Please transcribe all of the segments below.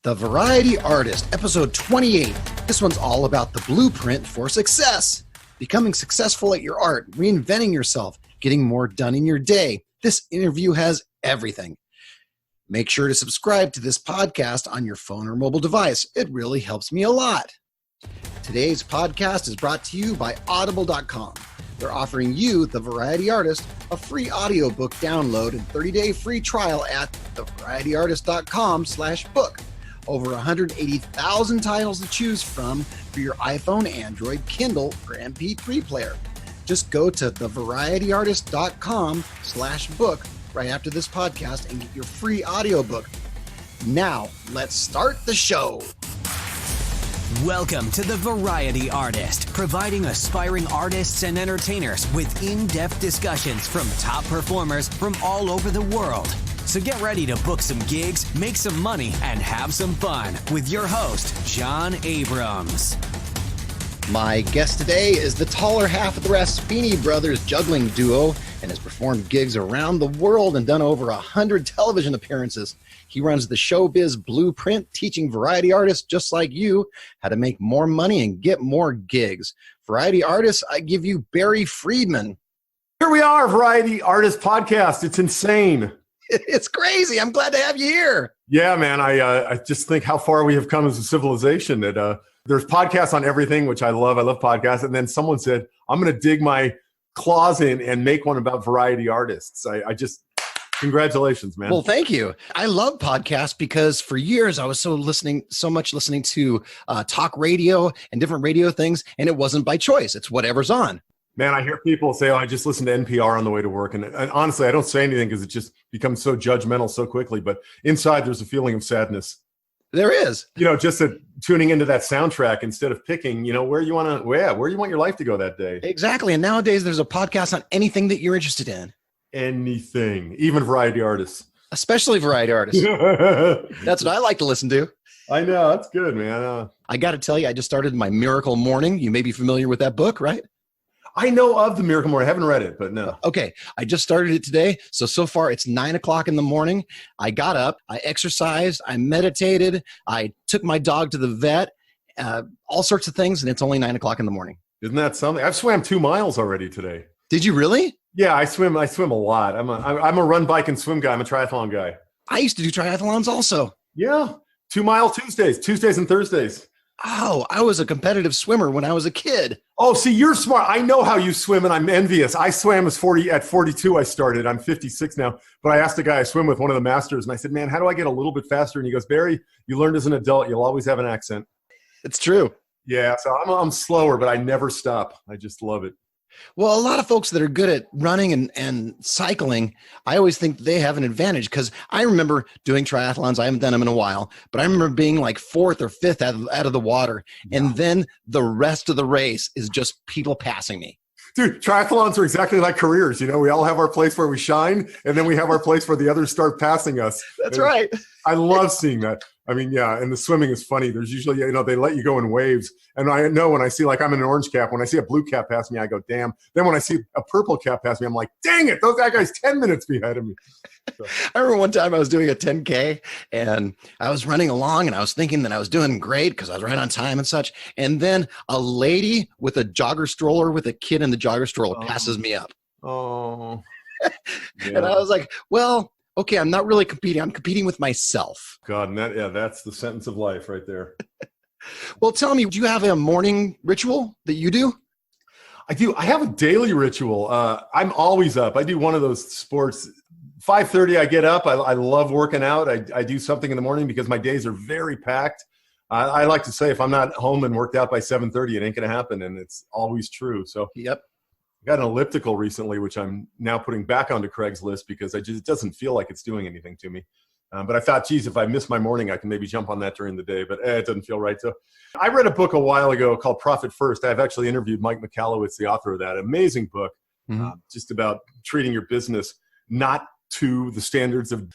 The Variety Artist, episode 28. This one's all about the blueprint for success. Becoming successful at your art, reinventing yourself, getting more done in your day. This interview has everything. Make sure to subscribe to this podcast on your phone or mobile device. It really helps me a lot. Today's podcast is brought to you by Audible.com. They're offering you, the Variety Artist, a free audiobook download and 30-day free trial at thevarietyartist.com/book. Over 180,000 titles to choose from for your iPhone, Android, Kindle, or MP3 player. Just go to thevarietyartist.com/book right after this podcast and get your free audiobook. Now, let's start the show. Welcome to The Variety Artist, providing aspiring artists and entertainers with in-depth discussions from top performers from all over the world. So get ready to book some gigs, make some money, and have some fun with your host, John Abrams. My guest today is the taller half of the Raspyni Brothers Juggling Duo and has performed gigs around the world and done over 100 television appearances. He runs the ShowBiz Blueprint, teaching variety artists just like you how to make more money and get more gigs. Variety artists, I give you Barry Friedman. Here we are, Variety Artist Podcast. It's insane. It's crazy. I'm glad to have you here. Yeah, man. I just think how far we have come as a civilization. That there's podcasts on everything, which I love. I love podcasts. And then someone said, I'm going to dig my claws in and make one about variety artists. I just, congratulations, man. Well, thank you. I love podcasts because for years I was so much listening to talk radio and different radio things, and it wasn't by choice. It's whatever's on. Man, I hear people say, oh, I just listen to NPR on the way to work. And honestly, I don't say anything because it just becomes so judgmental so quickly. But inside, there's a feeling of sadness. There is. Just tuning into that soundtrack instead of picking, where you want your life to go that day. Exactly. And nowadays, there's a podcast on anything that you're interested in. Anything, even variety artists. Especially variety artists. That's what I like to listen to. I know. That's good, man. I got to tell you, I just started my Miracle Morning. You may be familiar with that book, right? I know of the Miracle Morning. I haven't read it, but no. Okay. I just started it today. So far it's 9 o'clock in the morning. I got up, I exercised, I meditated, I took my dog to the vet, all sorts of things. And it's only 9 o'clock in the morning. Isn't that something? I've swam 2 miles already today. Did you really? Yeah, I swim a lot. I'm a run, bike, and swim guy. I'm a triathlon guy. I used to do triathlons also. Yeah. 2 mile Tuesdays and Thursdays. Oh, I was a competitive swimmer when I was a kid. Oh, see, you're smart. I know how you swim, and I'm envious. I swam at 42 I started. I'm 56 now. But I asked a guy I swim with, one of the masters, and I said, man, how do I get a little bit faster? And he goes, Barry, you learned as an adult. You'll always have an accent. It's true. Yeah, so I'm slower, but I never stop. I just love it. Well, a lot of folks that are good at running and cycling, I always think they have an advantage because I remember doing triathlons. I haven't done them in a while, but I remember being like 4th or 5th out of the water. And then the rest of the race is just people passing me. Dude, triathlons are exactly like careers. We all have our place where we shine, and then we have our place where the others start passing us. That's right. I love seeing that. I mean, yeah, and the swimming is funny. There's usually, they let you go in waves. And I know when I see, like, I'm in an orange cap, when I see a blue cap pass me, I go, damn. Then when I see a purple cap pass me, I'm like, dang it, that guy's 10 minutes behind of me. So. I remember one time I was doing a 10K, and I was running along, and I was thinking that I was doing great because I was right on time and such. And then a lady with a jogger stroller with a kid in the jogger stroller passes me up. Oh. Yeah. And I was like, well, okay, I'm not really competing. I'm competing with myself. God, and that's the sentence of life right there. Well, tell me, do you have a morning ritual that you do? I do. I have a daily ritual. I'm always up. I do one of those sports. 5:30, I get up. I love working out. I do something in the morning because my days are very packed. I like to say if I'm not home and worked out by 7:30, it ain't going to happen, and it's always true. So yep. I got an elliptical recently, which I'm now putting back onto Craigslist because it doesn't feel like it's doing anything to me. But I thought, geez, if I miss my morning, I can maybe jump on that during the day. But it doesn't feel right. So I read a book a while ago called Profit First. I've actually interviewed Mike Michalowicz, the author of that. Amazing book, just about treating your business not to the standards of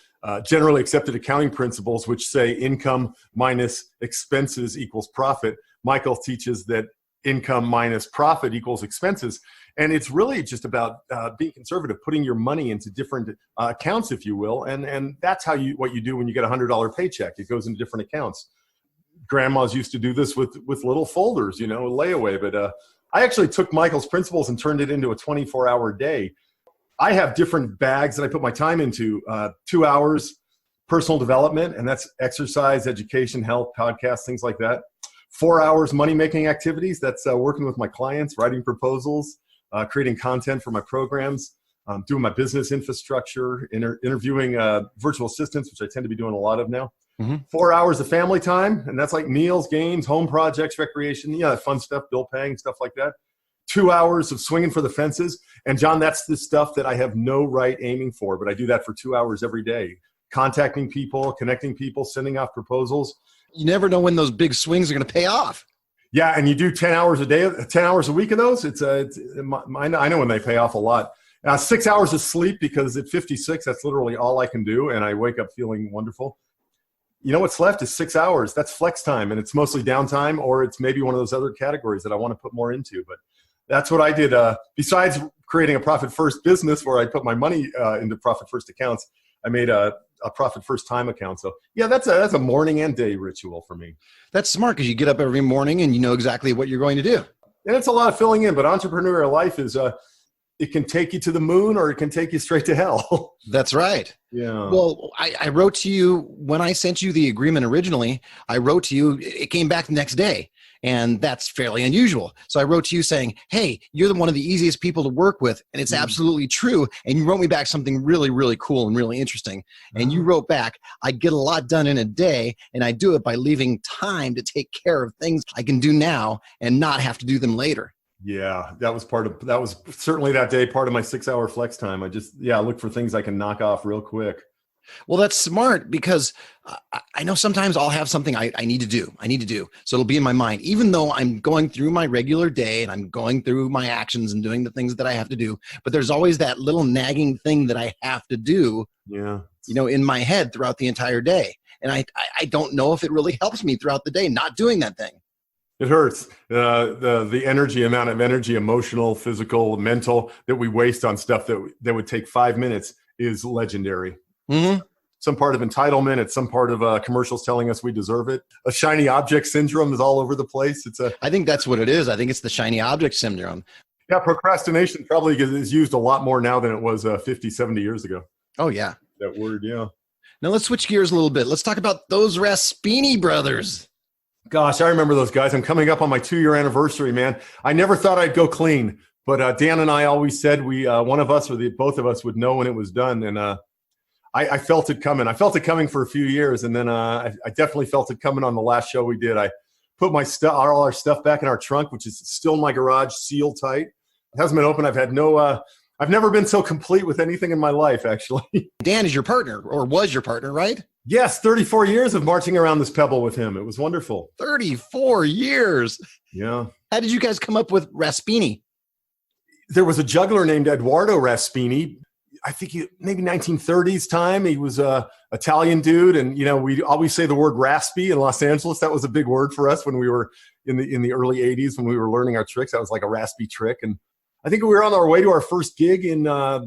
generally accepted accounting principles, which say income minus expenses equals profit. Michael teaches that income minus profit equals expenses. And it's really just about being conservative, putting your money into different accounts, if you will. And that's what you do when you get a $100 paycheck. It goes into different accounts. Grandmas used to do this with little folders, layaway. But I actually took Michael's principles and turned it into a 24-hour day. I have different bags that I put my time into. 2 hours personal development, and that's exercise, education, health, podcasts, things like that. 4 hours money-making activities. That's working with my clients, writing proposals, creating content for my programs, doing my business infrastructure, interviewing virtual assistants, which I tend to be doing a lot of now. 4 hours of family time, and that's like meals, games, home projects, recreation, fun stuff, bill paying, stuff like that. 2 hours of swinging for the fences. And John, that's the stuff that I have no right aiming for, but I do that for 2 hours every day. Contacting people, connecting people, sending off proposals. You never know when those big swings are going to pay off. Yeah, and you do 10 hours a day, 10 hours a week of those. I know when they pay off a lot. 6 hours of sleep, because at 56, that's literally all I can do, and I wake up feeling wonderful. You know what's left is 6 hours. That's flex time, and it's mostly downtime, or it's maybe one of those other categories that I want to put more into. But that's what I did. Besides creating a profit first business where I put my money into profit first accounts, I made a profit first time account. So yeah, that's a morning and day ritual for me. That's smart, because you get up every morning and you know exactly what you're going to do. And it's a lot of filling in, but entrepreneurial life is it can take you to the moon or it can take you straight to hell. That's right. Yeah. Well, I wrote to you when I sent you the agreement originally. I wrote to you, it came back the next day. And that's fairly unusual. So I wrote to you saying, hey, you're one of the easiest people to work with. And it's absolutely true. And you wrote me back something really, really cool and really interesting. And you wrote back, I get a lot done in a day, and I do it by leaving time to take care of things I can do now and not have to do them later. Yeah, that was certainly that day part of my 6 hour flex time. I look for things I can knock off real quick. Well, that's smart, because I know sometimes I'll have something I need to do. So it'll be in my mind, even though I'm going through my regular day and I'm going through my actions and doing the things that I have to do. But there's always that little nagging thing that I have to do, in my head throughout the entire day. And I don't know if it really helps me throughout the day not doing that thing. It hurts. The amount of energy, emotional, physical, mental, that we waste on stuff that would take 5 minutes is legendary. Mm-hmm. Some part of entitlement. It's some part of commercials telling us we deserve it. A shiny object syndrome is all over the place. I think that's what it is. I think it's the shiny object syndrome. Yeah, procrastination probably is used a lot more now than it was 50, 70 years ago. Oh, yeah. That word, yeah. Now let's switch gears a little bit. Let's talk about those Raspyni brothers. Gosh, I remember those guys. I'm coming up on my 2-year anniversary, man. I never thought I'd go clean, but Dan and I always said one of us or both of us would know when it was done, and I felt it coming. I felt it coming for a few years, and then I definitely felt it coming on the last show we did. I put all our stuff back in our trunk, which is still in my garage, sealed tight. It hasn't been open. I've never been so complete with anything in my life, actually. Dan is your partner, or was your partner, right? Yes, 34 years of marching around this pebble with him. It was wonderful. 34 years. Yeah. How did you guys come up with Raspyni? There was a juggler named Eduardo Raspyni. I think maybe 1930s time. He was a Italian dude, and we always say the word raspy in Los Angeles. That was a big word for us when we were in the early 80s when we were learning our tricks. That was like a raspy trick. And I think we were on our way to our first gig in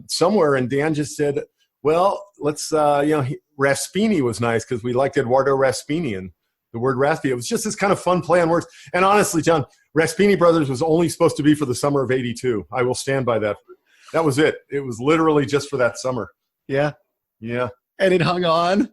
somewhere, and Dan just said, well, let's Raspyni was nice because we liked Eduardo Raspyni and the word raspy. It was just this kind of fun play on words. And honestly, John, Raspyni Brothers was only supposed to be for the summer of '82. I will stand by that. That was it. It was literally just for that summer. Yeah. Yeah. And it hung on.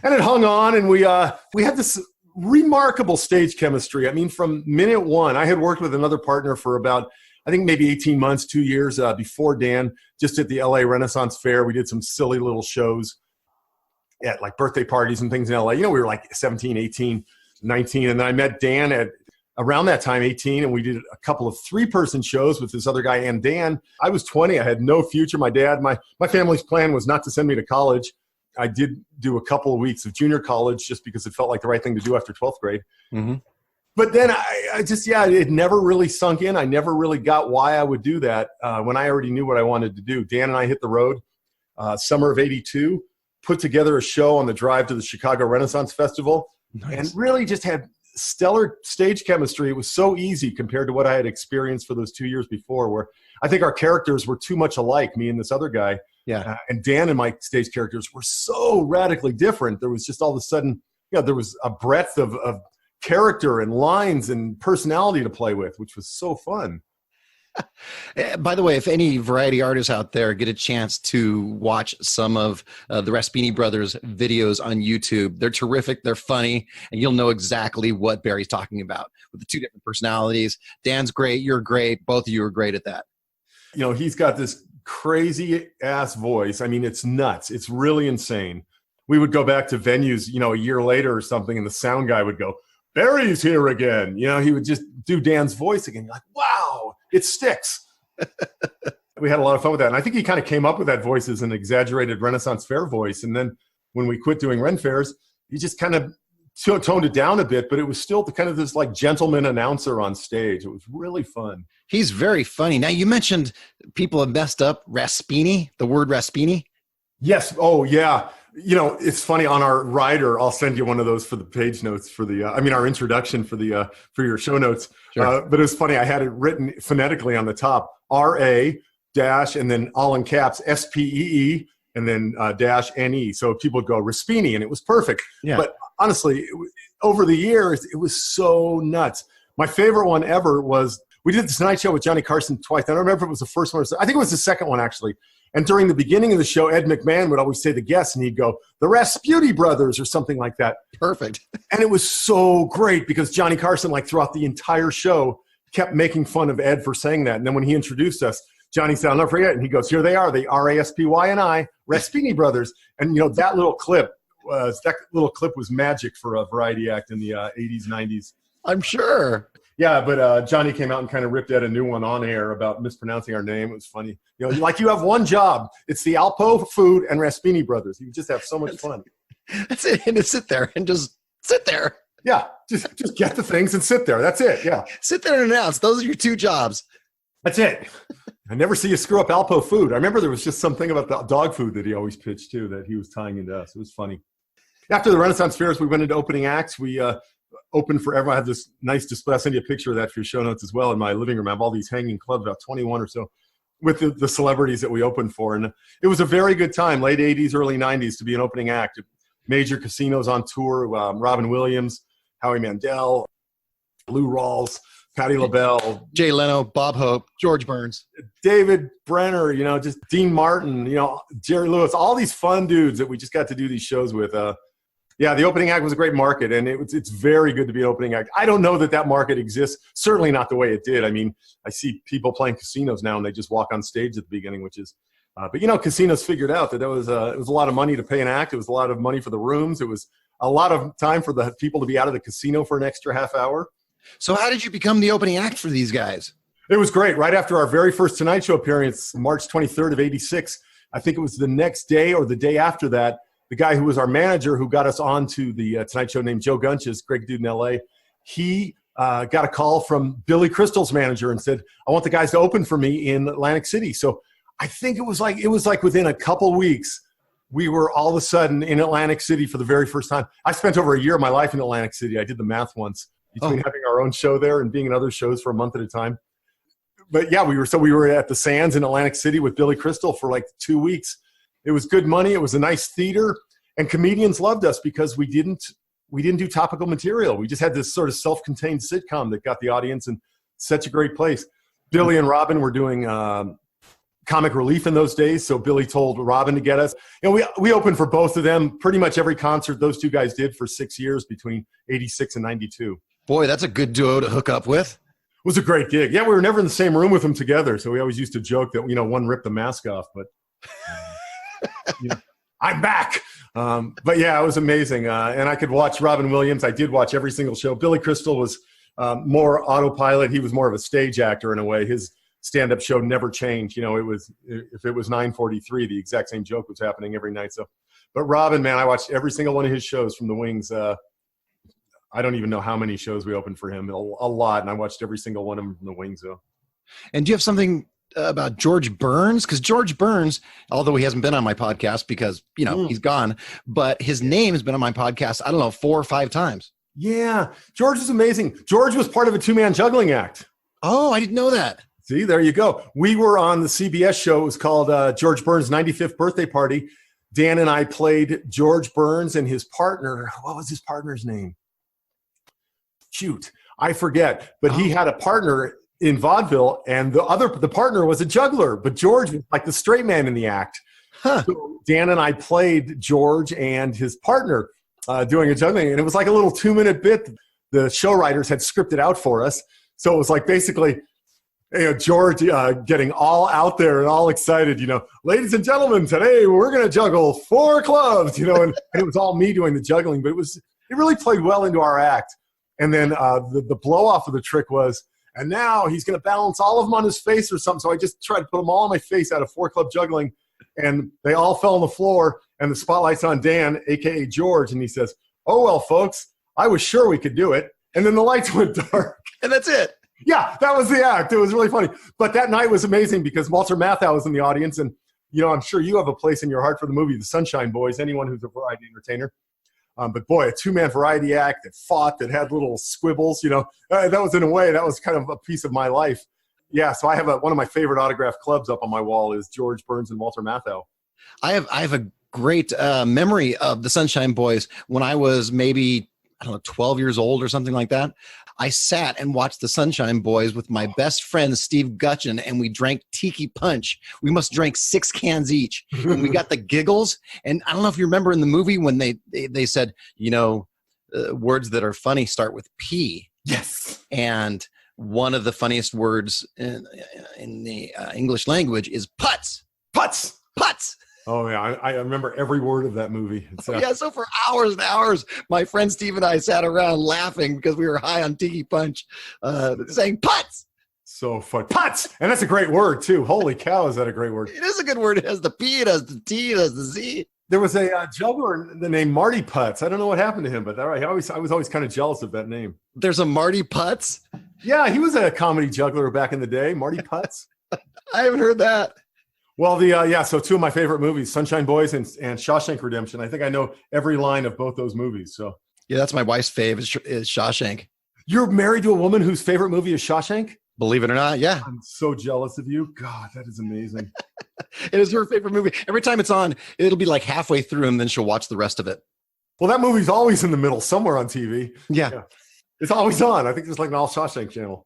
And we had this remarkable stage chemistry. I mean, from minute one, I had worked with another partner for about, I think maybe 18 months, 2 years before Dan, just at the LA Renaissance Fair. We did some silly little shows at like birthday parties and things in LA. We were like 17, 18, 19. And then I met Dan at around that time, 18, and we did a couple of 3-person shows with this other guy and Dan. I was 20. I had no future. My family's plan was not to send me to college. I did do a couple of weeks of junior college just because it felt like the right thing to do after 12th grade. Mm-hmm. But then it never really sunk in. I never really got why I would do that when I already knew what I wanted to do. Dan and I hit the road summer of '82, put together a show on the drive to the Chicago Renaissance Festival, and really just had stellar stage chemistry. It was so easy compared to what I had experienced for those 2 years before, where I think our characters were too much alike, me and this other guy. Yeah. And Dan and my stage characters were so radically different. There was just all of a sudden, there was a breadth of character and lines and personality to play with, which was so fun. By the way, if any variety artists out there get a chance to watch some of the Raspyni Brothers videos on YouTube, they're terrific, they're funny, and you'll know exactly what Barry's talking about with the two different personalities. Dan's great, you're great, both of you are great at that. He's got this crazy ass voice. I mean, it's nuts. It's really insane. We would go back to venues, a year later or something, and the sound guy would go, "Barry's here again." He would just do Dan's voice again. You're like, wow, it sticks. We had a lot of fun with that. And I think he kind of came up with that voice as an exaggerated Renaissance fair voice. And then when we quit doing Ren fairs, he just kind of toned it down a bit, but it was still kind of this like gentleman announcer on stage. It was really fun. He's very funny. Now, you mentioned people have messed up Raspyni, the word Raspyni. Yes. Oh, yeah. It's funny on our rider. I'll send you one of those for the page notes for our introduction for your show notes. Sure. But it was funny. I had it written phonetically on the top, R-A dash, and then all in caps, S-P-E-E, and then dash N-E. So people would go Raspyni, and it was perfect. Yeah. But honestly, over the years, it was so nuts. My favorite one ever was, we did the Tonight Show with Johnny Carson twice. I don't remember if it was the first one. I think it was the second one, actually. And during the beginning of the show, Ed McMahon would always say the guests, and he'd go, "The Raspyni Brothers," or something like that. Perfect. And it was so great because Johnny Carson, throughout the entire show, kept making fun of Ed for saying that. And then when he introduced us, Johnny said, "I'll never forget," and he goes, "Here they are, the R-A-S-P-Y-N-I, Raspyni Brothers." And that little clip was magic for a variety act in the 80s, 90s. I'm sure. Yeah, but Johnny came out and kind of ripped Ed a new one on air about mispronouncing our name. It was funny. You have one job. It's the Alpo Food and Raspyni Brothers. You just have so much fun. That's it. And to sit there and just sit there. Yeah, just get the things and sit there. That's it, yeah. Sit there and announce. Those are your two jobs. That's it. I never see you screw up Alpo Food. I remember there was just something about the dog food that he always pitched, too, that he was tying into us. It was funny. After the Renaissance Fairs, we went into opening acts. We opened for everyone. I have this nice display. I'll send you a picture of that for your show notes as well in my living room. I have all these hanging clubs, about 21 or so, with the celebrities that we opened for. And it was a very good time, late 80s, early 90s, to be an opening act. Major casinos on tour, Robin Williams, Howie Mandel, Lou Rawls, Patti LaBelle, Jay Leno, Bob Hope, George Burns, David Brenner, just Dean Martin, Jerry Lewis, all these fun dudes that we just got to do these shows with. Yeah, the opening act was a great market, and it's very good to be an opening act. I don't know that market exists, certainly not the way it did. I mean, I see people playing casinos now, and they just walk on stage at the beginning, which is but casinos figured out that it was a lot of money to pay an act. It was a lot of money for the rooms. It was a lot of time for the people to be out of the casino for an extra half hour. So how did you become the opening act for these guys? It was great. Right after our very first Tonight Show appearance, March 23rd of 86, I think it was the next day or the day after that, the guy who was our manager who got us onto the Tonight Show named Joe Gunches, great dude in L.A., he got a call from Billy Crystal's manager and said, "I want the guys to open for me in Atlantic City." So I think it was like within a couple weeks, we were all of a sudden in Atlantic City for the very first time. I spent over a year of my life in Atlantic City. I did the math once between having our own show there and being in other shows for a month at a time. But yeah, we were at the Sands in Atlantic City with Billy Crystal for 2 weeks. It was good money. It was a nice theater, and comedians loved us because we didn't do topical material. We just had this sort of self-contained sitcom that got the audience in such a great place. Billy and Robin were doing comic relief in those days, so Billy told Robin to get us. We opened for both of them. Pretty much every concert those two guys did for 6 years between 86 and 92. Boy, that's a good duo to hook up with. It was a great gig. Yeah, we were never in the same room with them together, so we always used to joke that one ripped the mask off, but I'm back. But yeah, it was amazing. And I could watch Robin Williams. I did watch every single show. Billy Crystal was more autopilot. He was more of a stage actor in a way. His stand-up show never changed. If it was 9:43, the exact same joke was happening every night. So, but Robin, man, I watched every single one of his shows from the wings. I don't even know how many shows we opened for him. A lot, and I watched every single one of them from the wings. So. And do you have something about George Burns? Because George Burns, although he hasn't been on my podcast because he's gone, but his name has been on my podcast, I don't know, 4 or 5 times. Yeah, George was amazing. George was part of a two-man juggling act. Oh, I didn't know that. See, there you go. We were on the CBS show. It was called George Burns' 95th birthday party. Dan and I played George Burns and his partner. What was his partner's name? Shoot, I forget. But he had a partner in vaudeville, and the partner was a juggler. But George was like the straight man in the act. Huh. So Dan and I played George and his partner doing a juggling, and it was like a little 2-minute bit the show writers had scripted out for us. So it was like basically, George getting all out there and all excited, ladies and gentlemen, today we're going to juggle 4 clubs, and it was all me doing the juggling, but it really played well into our act. And then the blow off of the trick was, and now he's going to balance all of them on his face or something. So I just tried to put them all on my face out of 4 club juggling, and they all fell on the floor, and the spotlight's on Dan, AKA George. And he says, "Oh, well, folks, I was sure we could do it." And then the lights went dark. And that's it. Yeah, that was the act. It was really funny. But that night was amazing because Walter Matthau was in the audience. And, I'm sure you have a place in your heart for the movie, The Sunshine Boys, anyone who's a variety entertainer. But, boy, a 2-man variety act that fought, that had little squibbles, that was, in a way, that was kind of a piece of my life. Yeah, so I have one of my favorite autograph clubs up on my wall is George Burns and Walter Matthau. I have a great memory of The Sunshine Boys when I was maybe, 12 years old or something like that. I sat and watched The Sunshine Boys with my best friend, Steve Gutchin, and we drank Tiki Punch. We must drank 6 cans each. And we got the giggles. And I don't know if you remember in the movie when they said, words that are funny start with P. Yes. And one of the funniest words in the English language is putz. Putz. Putz. Oh, yeah. I remember every word of that movie. So for hours and hours, my friend Steve and I sat around laughing because we were high on Tiki Punch, saying putz. So fun. Putz! And that's a great word, too. Holy cow, is that a great word. It is a good word. It has the P, it has the T, it has the Z. There was a juggler named Marty Putz. I don't know what happened to him, but I was always kind of jealous of that name. There's a Marty Putz? Yeah, he was a comedy juggler back in the day, Marty Putz. I haven't heard that. Well, so 2 of my favorite movies, Sunshine Boys and Shawshank Redemption. I think I know every line of both those movies. So yeah, that's my wife's fave is Shawshank. You're married to a woman whose favorite movie is Shawshank? Believe it or not, yeah. I'm so jealous of you. God, that is amazing. It is her favorite movie. Every time it's on, it'll be like halfway through, and then she'll watch the rest of it. Well, that movie's always in the middle somewhere on TV. Yeah. It's always on. I think it's like an all Shawshank channel.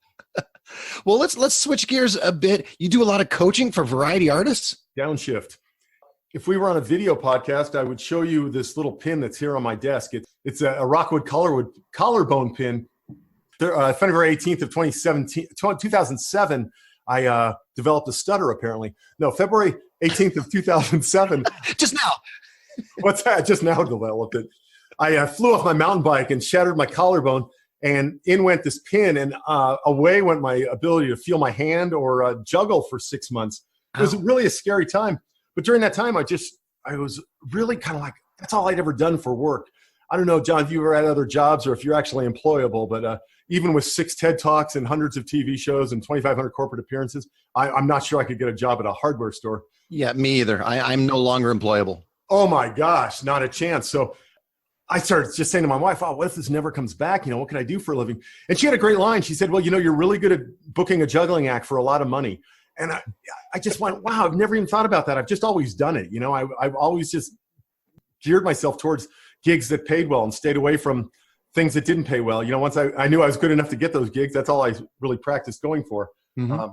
Well, let's switch gears a bit. You do a lot of coaching for variety artists? Downshift. If we were on a video podcast, I would show you this little pin that's here on my desk. It's a Rockwood collarbone pin. February 18th of 2007, I developed a stutter, apparently. No, February 18th of 2007. Just now. What's that? Just now developed it. I flew off my mountain bike and shattered my collarbone, and in went this pin, and away went my ability to feel my hand or juggle for 6 months. It was really a scary time. But during that time, I was really kind of like, that's all I'd ever done for work. I don't know, John, if you ever had other jobs or if you're actually employable, but even with 6 TED Talks and hundreds of TV shows and 2,500 corporate appearances, I'm not sure I could get a job at a hardware store. Yeah, me either. I'm no longer employable. Oh my gosh, not a chance. So I started just saying to my wife, "Oh, what if this never comes back? What can I do for a living?" And she had a great line. She said, "Well, you're really good at booking a juggling act for a lot of money." And I just went, wow, I've never even thought about that. I've just always done it. I've always just geared myself towards gigs that paid well and stayed away from things that didn't pay well. Once I knew I was good enough to get those gigs, that's all I really practiced going for. Mm-hmm.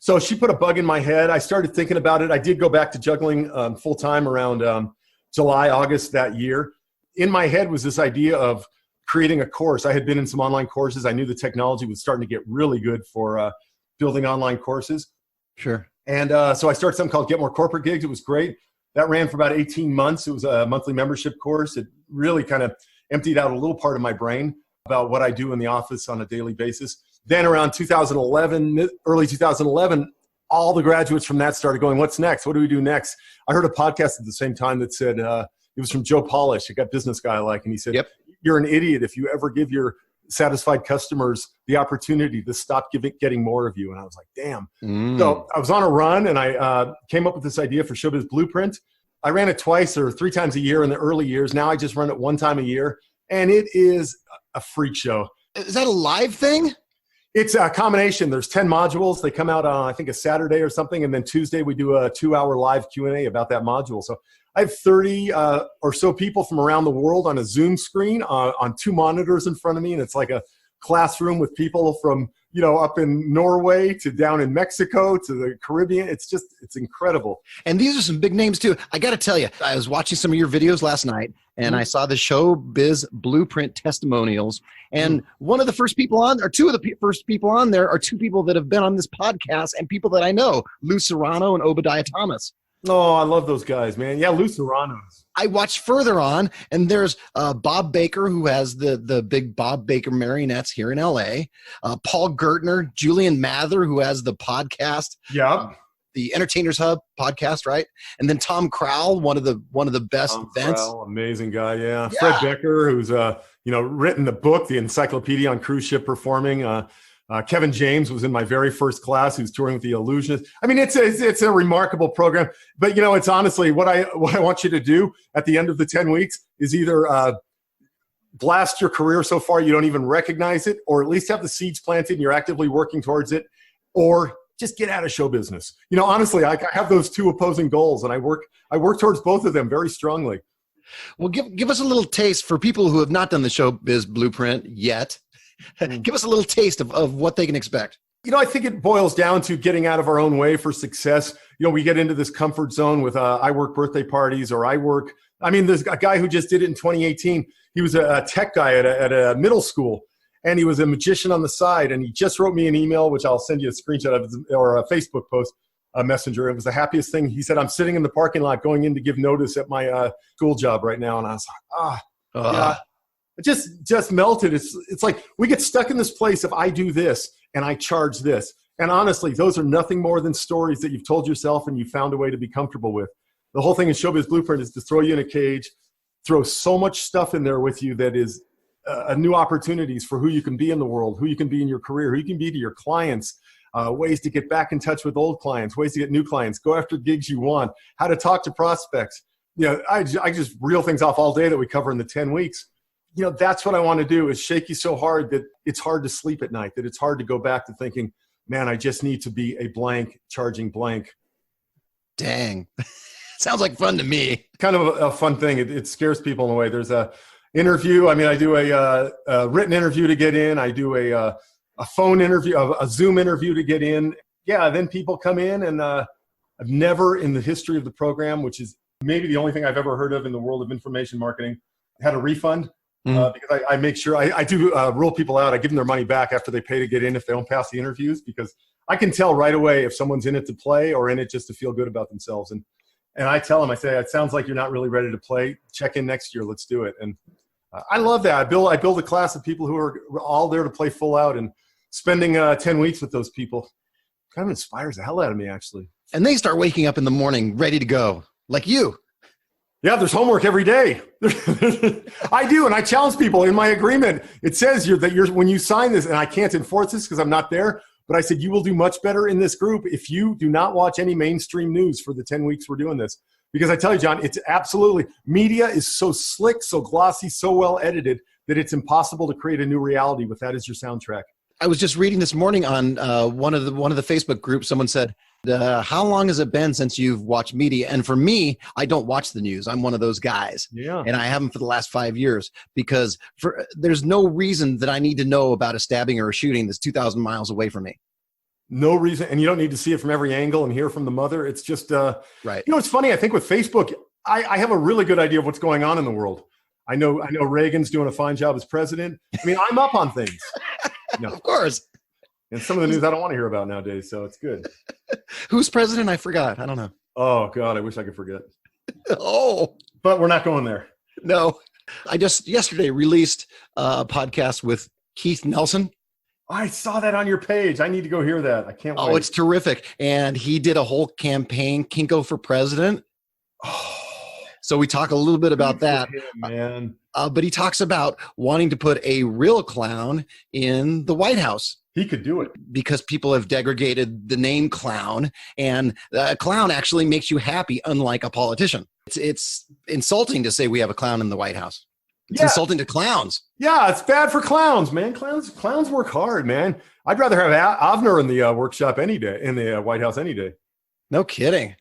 So she put a bug in my head. I started thinking about it. I did go back to juggling full time around July, August that year. In my head was this idea of creating a course. I had been in some online courses. I knew the technology was starting to get really good for building online courses. Sure. And so I started something called Get More Corporate Gigs. It was great. That ran for about 18 months. It was a monthly membership course. It really kind of emptied out a little part of my brain about what I do in the office on a daily basis. Then around 2011, early 2011, all the graduates from that started going, what's next? What do we do next? I heard a podcast at the same time that said, it was from Joe Polish, a good business guy I like, and he said, "Yep, you're an idiot if you ever give your satisfied customers the opportunity to stop getting more of you." And I was like, damn. So I was on a run, and I came up with this idea for ShowBiz Blueprint. I ran it 2 or 3 times a year in the early years. Now I just run it 1 time a year. and it is a freak show. Is that a live thing? It's a combination. There's 10 modules. They come out on, I think, a Saturday or something, and then Tuesday we do a 2-hour live Q&A about that module. So I have 30 or so people from around the world on a Zoom screen on 2 monitors in front of me, and it's like a classroom with people from, up in Norway to down in Mexico to the Caribbean. It's incredible. And these are some big names too. I got to tell you, I was watching some of your videos last night, and I saw the ShowBiz Blueprint testimonials. And one of the first people on, or 2 of the first people on there are 2 people that have been on this podcast and people that I know, Lou Serrano and Obadiah Thomas. Oh, I love those guys, man. Yeah, Lou Serrano's. I watched further on, and there's Bob Baker, who has the big Bob Baker marionettes here in L.A., Paul Gertner, Julian Mather, who has the podcast, the Entertainers Hub podcast, right? And then Tom Crowell, one of the best Tom events. Crowell, amazing guy, yeah. Fred Becker, who's written the book, the Encyclopedia on Cruise Ship Performing. Kevin James was in my very first class, who's touring with the Illusionists. I mean, it's a remarkable program. But it's honestly what I want you to do at the end of the 10 weeks is either blast your career so far you don't even recognize it, or at least have the seeds planted and you're actively working towards it, or just get out of show business. Honestly, I have those 2 opposing goals, and I work towards both of them very strongly. Well, give us a little taste for people who have not done the ShowBiz Blueprint yet. Give us a little taste of what they can expect. I think it boils down to getting out of our own way for success. We get into this comfort zone with I work birthday parties, or there's a guy who just did it in 2018. He was a tech guy at a middle school, and he was a magician on the side, and he just wrote me an email, which I'll send you a screenshot of, or a Facebook post, a messenger. It was the happiest thing. He said, I'm sitting in the parking lot going in to give notice at my school job right now. And I was like, yeah. It just melted. It's like we get stuck in this place of I do this and I charge this. And honestly, those are nothing more than stories that you've told yourself and you found a way to be comfortable with. The whole thing in ShowBiz Blueprint is to throw you in a cage, throw so much stuff in there with you that is new opportunities for who you can be in the world, who you can be in your career, who you can be to your clients, ways to get back in touch with old clients, ways to get new clients, go after gigs you want, how to talk to prospects. I just reel things off all day that we cover in the 10 weeks. That's what I want to do, is shake you so hard that it's hard to sleep at night, that it's hard to go back to thinking, man, I just need to be a blank charging blank. Dang. Sounds like fun to me. Kind of a fun thing. It scares people in a way. There's a interview. I do a written interview to get in. I do a phone interview, a Zoom interview to get in. Yeah, then people come in, and I've never in the history of the program, which is maybe the only thing I've ever heard of in the world of information marketing, had a refund. Because I make sure I do rule people out. I give them their money back after they pay to get in if they don't pass the interviews, because I can tell right away if someone's in it to play or in it just to feel good about themselves. And I tell them, I say, it sounds like you're not really ready to play. Check in next year. Let's do it. And I love that. I build a class of people who are all there to play full out, and spending 10 weeks with those people kind of inspires the hell out of me, actually. And they start waking up in the morning ready to go, like you. Yeah, there's homework every day. I do, and I challenge people in my agreement. It says when you sign this, and I can't enforce this because I'm not there, but I said you will do much better in this group if you do not watch any mainstream news for the 10 weeks we're doing this. Because I tell you, John, it's absolutely, media is so slick, so glossy, so well edited that it's impossible to create a new reality with that as your soundtrack. I was just reading this morning on one of the Facebook groups. Someone said, how long has it been since you've watched media? And for me, I don't watch the news. I'm one of those guys. Yeah. And I haven't for the last 5 years, because there's no reason that I need to know about a stabbing or a shooting that's 2,000 miles away from me. No reason. And you don't need to see it from every angle and hear from the mother. It's just, right. It's funny. I think with Facebook, I have a really good idea of what's going on in the world. I know Reagan's doing a fine job as president. I'm up on things. Of course. And some of the news I don't want to hear about nowadays, so it's good. Who's president? I forgot. I don't know. Oh, God, I wish I could forget. Oh. But we're not going there. No. I just yesterday released a podcast with Keith Nelson. I saw that on your page. I need to go hear that. I can't wait. Oh, it's terrific. And he did a whole campaign, Kinko for President. Oh. So we talk a little bit about that. Man. But he talks about wanting to put a real clown in the White House. He could do it. Because people have degraded the name clown, and a clown actually makes you happy, unlike a politician. It's insulting to say we have a clown in the White House. It's insulting to clowns. Yeah, it's bad for clowns, man. Clowns work hard, man. I'd rather have Avner in the workshop any day, in the White House any day. No kidding.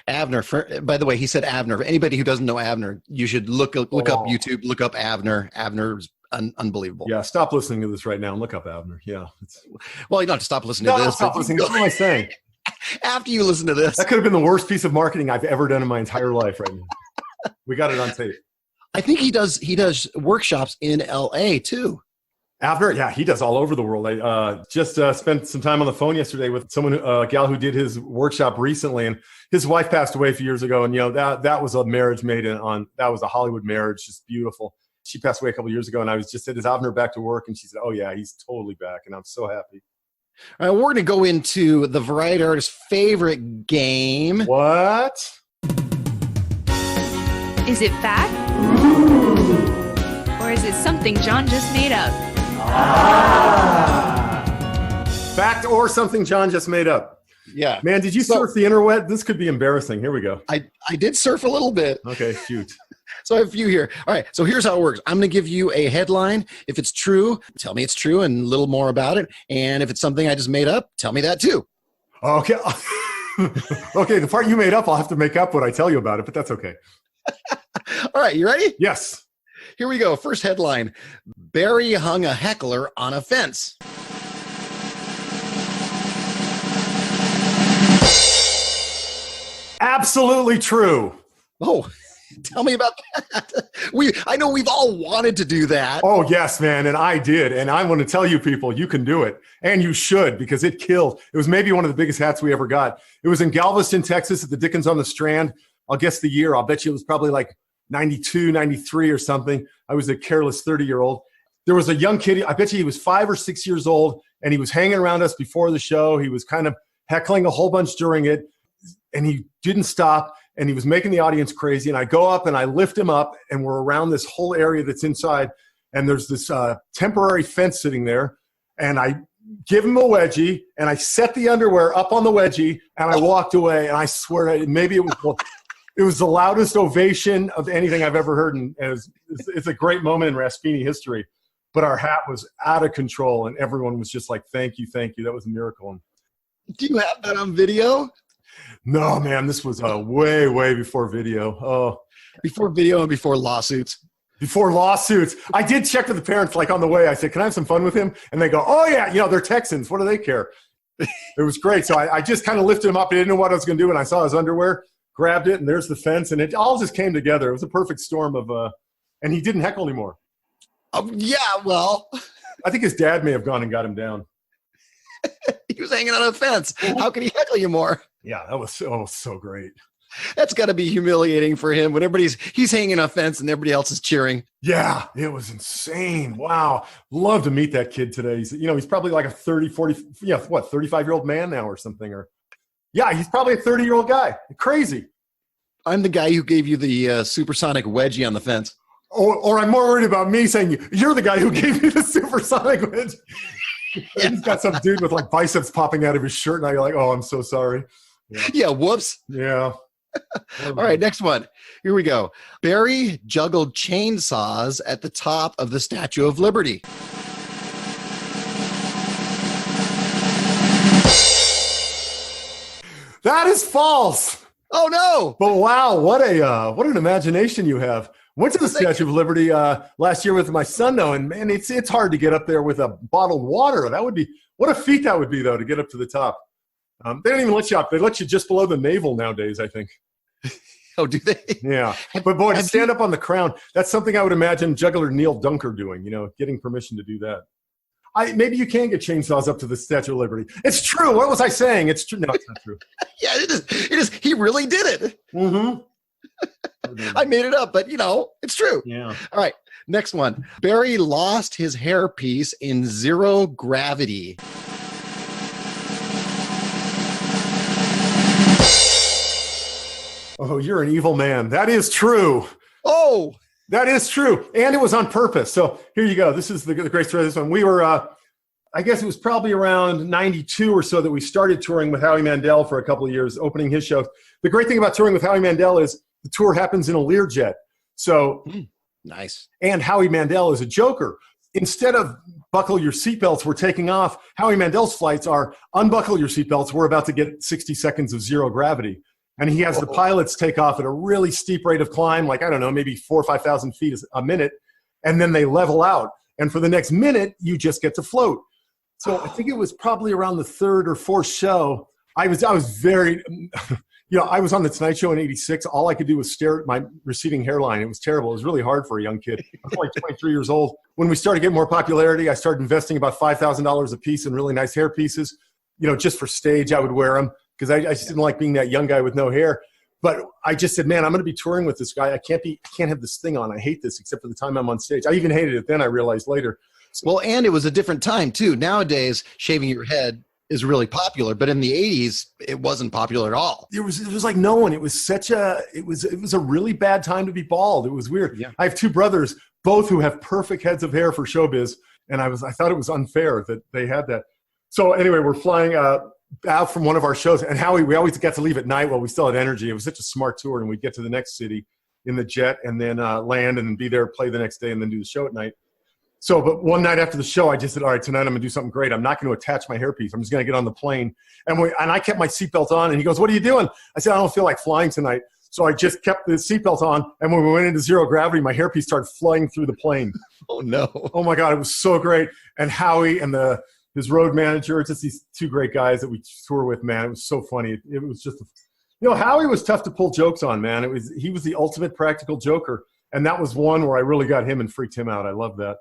Avner, by the way, he said Avner. For anybody who doesn't know Avner, you should look up YouTube, look up Avner. Avner's unbelievable. Yeah, stop listening to this right now and look up Avner. Yeah. Well, you don't have to stop listening to this. Stop listening. What am I saying? After you listen to this. That could have been the worst piece of marketing I've ever done in my entire life right now. We got it on tape. I think he does workshops in LA too. Avner, yeah, he does all over the world. I just spent some time on the phone yesterday with someone, a gal who did his workshop recently, and his wife passed away a few years ago. And that was a marriage that was a Hollywood marriage, just beautiful. She passed away a couple of years ago, and I was just said, "Is Avner back to work?" And she said, "Oh yeah, he's totally back," and I'm so happy. All right, we're going to go into the variety artist's favorite game. What? Is it fact? Or is it something John just made up? Fact or something John just made up. Yeah. Man, did you surf the interweb? This could be embarrassing. Here we go. I did surf a little bit. Okay, shoot. So I have a few here. All right, so here's how it works. I'm going to give you a headline. If it's true, tell me it's true and a little more about it. And if it's something I just made up, tell me that too. Okay. Okay, the part you made up, I'll have to make up what I tell you about it, but that's okay. All right, you ready? Yes. Here we go. First headline. Barry hung a heckler on a fence. Absolutely true. Oh, tell me about that. I know we've all wanted to do that. Oh, yes, man, and I did. And I want to tell you people, you can do it. And you should, because it killed. It was maybe one of the biggest hats we ever got. It was in Galveston, Texas at the Dickens on the Strand. I'll guess the year. I'll bet you it was probably like 92, 93 or something. I was a careless 30-year-old. There was a young kid. I bet you he was 5 or 6 years old, and he was hanging around us before the show. He was kind of heckling a whole bunch during it, and he didn't stop, and he was making the audience crazy. And I go up, and I lift him up, and we're around this whole area that's inside, and there's this temporary fence sitting there, and I give him a wedgie, and I set the underwear up on the wedgie, and I walked away, and I swear maybe it was the loudest ovation of anything I've ever heard, and it's a great moment in Raspyni history. But our hat was out of control, and everyone was just like, thank you. That was a miracle. And do you have that on video? No, man, this was way, way before video. Oh, before video and before lawsuits. Before lawsuits. I did check with the parents, like on the way. I said, can I have some fun with him? And they go, oh, yeah, they're Texans. What do they care? It was great. So I just kind of lifted him up. I didn't know what I was going to do, and I saw his underwear, grabbed it, and there's the fence, and it all just came together. It was a perfect storm of and he didn't heckle anymore. Yeah, well. I think his dad may have gone and got him down. He was hanging on a fence. How can he heckle you more? Yeah, that was so great. That's got to be humiliating for him when he's hanging on a fence and everybody else is cheering. Yeah, it was insane. Wow. Love to meet that kid today. He's probably like a 35-year-old man now or something. Yeah, he's probably a 30-year-old guy. Crazy. I'm the guy who gave you the supersonic wedgie on the fence. Or I'm more worried about me saying, you're the guy who gave me the supersonic wedgie. Yeah. He's got some dude with like biceps popping out of his shirt, and you're like, oh, I'm so sorry. Yeah, whoops. Yeah. All right, next one. Here we go. Barry juggled chainsaws at the top of the Statue of Liberty. That is false. Oh no! But wow, what an imagination you have. Went to the Statue of Liberty last year with my son, though, and man, it's hard to get up there with a bottled water. That would be what a feat that would be, though, to get up to the top. They don't even let you up. They let you just below the navel nowadays, I think. Oh, do they? Yeah. But boy, to stand up on the crown, that's something I would imagine juggler Neil Dunker doing, getting permission to do that. Maybe you can get chainsaws up to the Statue of Liberty. It's true. What was I saying? It's true. No, it's not true. Yeah, it is. It is. He really did it. Mm-hmm. I made it up, but it's true. Yeah. All right. Next one. Barry lost his hairpiece in zero gravity. Oh, you're an evil man. That is true. Oh, that is true. And it was on purpose. So here you go. This is the great story of this one. We were, I guess it was probably around 92 or so that we started touring with Howie Mandel for a couple of years, opening his shows. The great thing about touring with Howie Mandel is the tour happens in a Learjet. So Nice. And Howie Mandel is a joker. Instead of buckle your seatbelts, we're taking off. Howie Mandel's flights are unbuckle your seatbelts. We're about to get 60 seconds of zero gravity. And he has the pilots take off at a really steep rate of climb, like, I don't know, maybe 4,000 or 5,000 feet a minute. And then they level out. And for the next minute, you just get to float. So I think it was probably around the third or fourth show. I was very, I was on the Tonight Show in '86. All I could do was stare at my receding hairline. It was terrible. It was really hard for a young kid. I was like 23 years old. When we started getting more popularity, I started investing about $5,000 a piece in really nice hair pieces. Just for stage, I would wear them because I just didn't like being that young guy with no hair. But I just said, man, I'm going to be touring with this guy. I can't have this thing on. I hate this except for the time I'm on stage. I even hated it then, I realized later. Well, and it was a different time too. Nowadays, shaving your head is really popular, but in the 80s, it wasn't popular at all. It was like no one. It was it was a really bad time to be bald. It was weird. Yeah. I have two brothers, both who have perfect heads of hair for showbiz, and I thought it was unfair that they had that. So anyway, we're flying out from one of our shows, and Howie, we always got to leave at night while we still had energy. It was such a smart tour, and we'd get to the next city in the jet and then land and be there, play the next day, and then do the show at night. So, but one night after the show, I just said, all right, tonight I'm going to do something great. I'm not going to attach my hairpiece. I'm just going to get on the plane. And I kept my seatbelt on, and he goes, what are you doing? I said, I don't feel like flying tonight. So I just kept the seatbelt on, and when we went into zero gravity, my hairpiece started flying through the plane. Oh, no. Oh, my God, it was so great. And Howie and his road manager, just these two great guys that we tour with, man. It was so funny. It was just, Howie was tough to pull jokes on, man. He was the ultimate practical joker, and that was one where I really got him and freaked him out. I love that.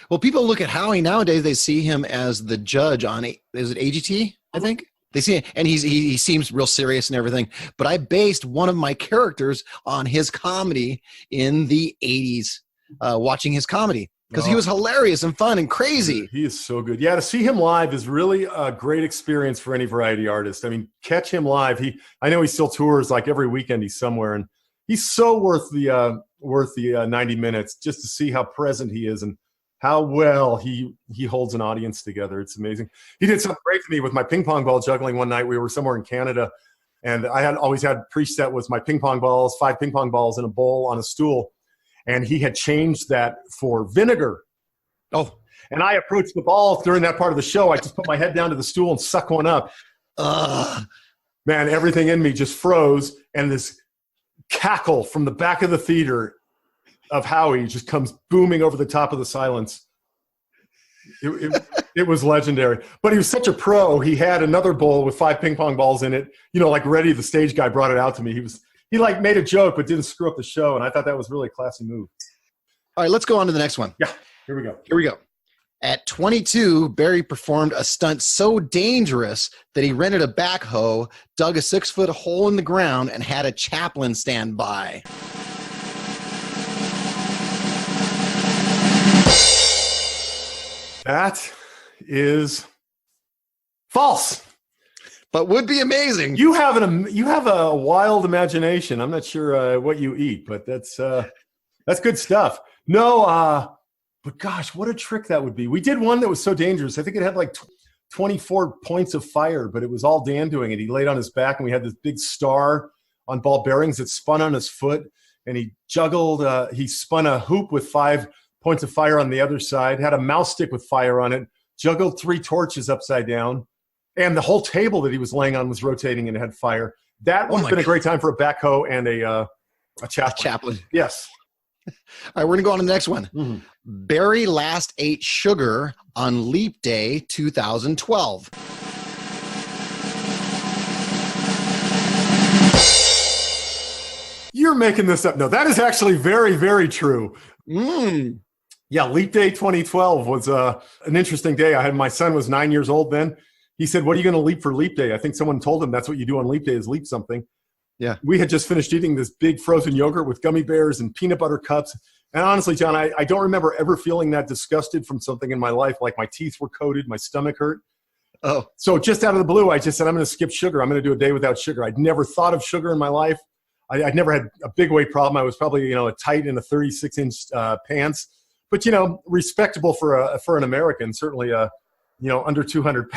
Well, people look at Howie nowadays, they see him as the judge on, is it AGT, I think? They see it, and he seems real serious and everything. But I based one of my characters on his comedy in the 80s, watching his comedy. Because he was hilarious and fun and crazy. He is so good. Yeah, to see him live is really a great experience for any variety artist. I mean, catch him live. I know he still tours like every weekend he's somewhere, and he's so worth the 90 minutes just to see how present he is and how well he holds an audience together. It's amazing. He did something great for me with my ping pong ball juggling one night. We were somewhere in Canada, and I had always had preset was my ping pong balls, 5 ping pong balls in a bowl on a stool, and he had changed that for vinegar. Oh, and I approached the ball during that part of the show. I just put my head down to the stool and suck one up. Man, everything in me just froze, and this cackle from the back of the theater of Howie just comes booming over the top of the silence. It was legendary. But he was such a pro. He had another bowl with 5 ping pong balls in it, like ready. The stage guy brought it out to me. He like made a joke but didn't screw up the show, and I thought that was really a classy move. All right, let's go on to the next one. Yeah, here we go. At 22, Barry performed a stunt so dangerous that he rented a backhoe, dug a 6-foot hole in the ground, and had a chaplain stand by. That is false, but would be amazing. You have a wild imagination. I'm not sure what you eat, but that's good stuff. No, but gosh, what a trick that would be. We did one that was so dangerous. I think it had like 24 points of fire, but it was all Dan doing it. He laid on his back, and we had this big star on ball bearings that spun on his foot, and he juggled. He spun a hoop with 5 points of fire on the other side, had a mouse stick with fire on it, juggled 3 torches upside down, and the whole table that he was laying on was rotating and it had fire. That would have been a great time for a backhoe and a chaplain. Yes. All right, we're going to go on to the next one. Mm-hmm. Barry last ate sugar on Leap Day 2012. You're making this up. No, that is actually very, very true. Yeah, Leap Day 2012 was an interesting day. My son was 9 years old then. He said, what are you going to leap for Leap Day? I think someone told him that's what you do on Leap Day is leap something. Yeah. We had just finished eating this big frozen yogurt with gummy bears and peanut butter cups. And honestly, John, I don't remember ever feeling that disgusted from something in my life. Like my teeth were coated, my stomach hurt. Oh. So just out of the blue, I just said, I'm going to skip sugar. I'm going to do a day without sugar. I'd never thought of sugar in my life. I'd never had a big weight problem. I was probably, a tight in a 36-inch pants. But, respectable for an American, certainly, under 200,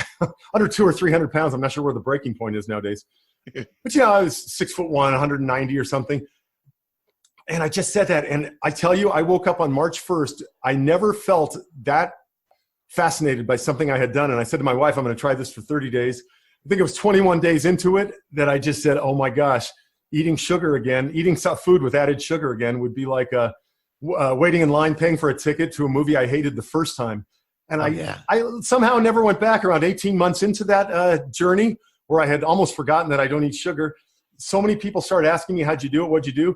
under 200 or 300 pounds. I'm not sure where the breaking point is nowadays. But, I was 6'1", 190 or something. And I just said that. And I tell you, I woke up on March 1st. I never felt that fascinated by something I had done. And I said to my wife, I'm going to try this for 30 days. I think it was 21 days into it that I just said, oh my gosh, eating sugar again, eating food with added sugar again would be like waiting in line, paying for a ticket to a movie I hated the first time. And I somehow never went back. Around 18 months into that journey where I had almost forgotten that I don't eat sugar. So many people started asking me, how'd you do it? What'd you do?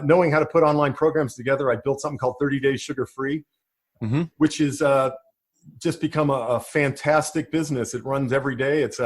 Knowing how to put online programs together, I built something called 30 Days Sugar-Free, which is just become a fantastic business. It runs every day. It's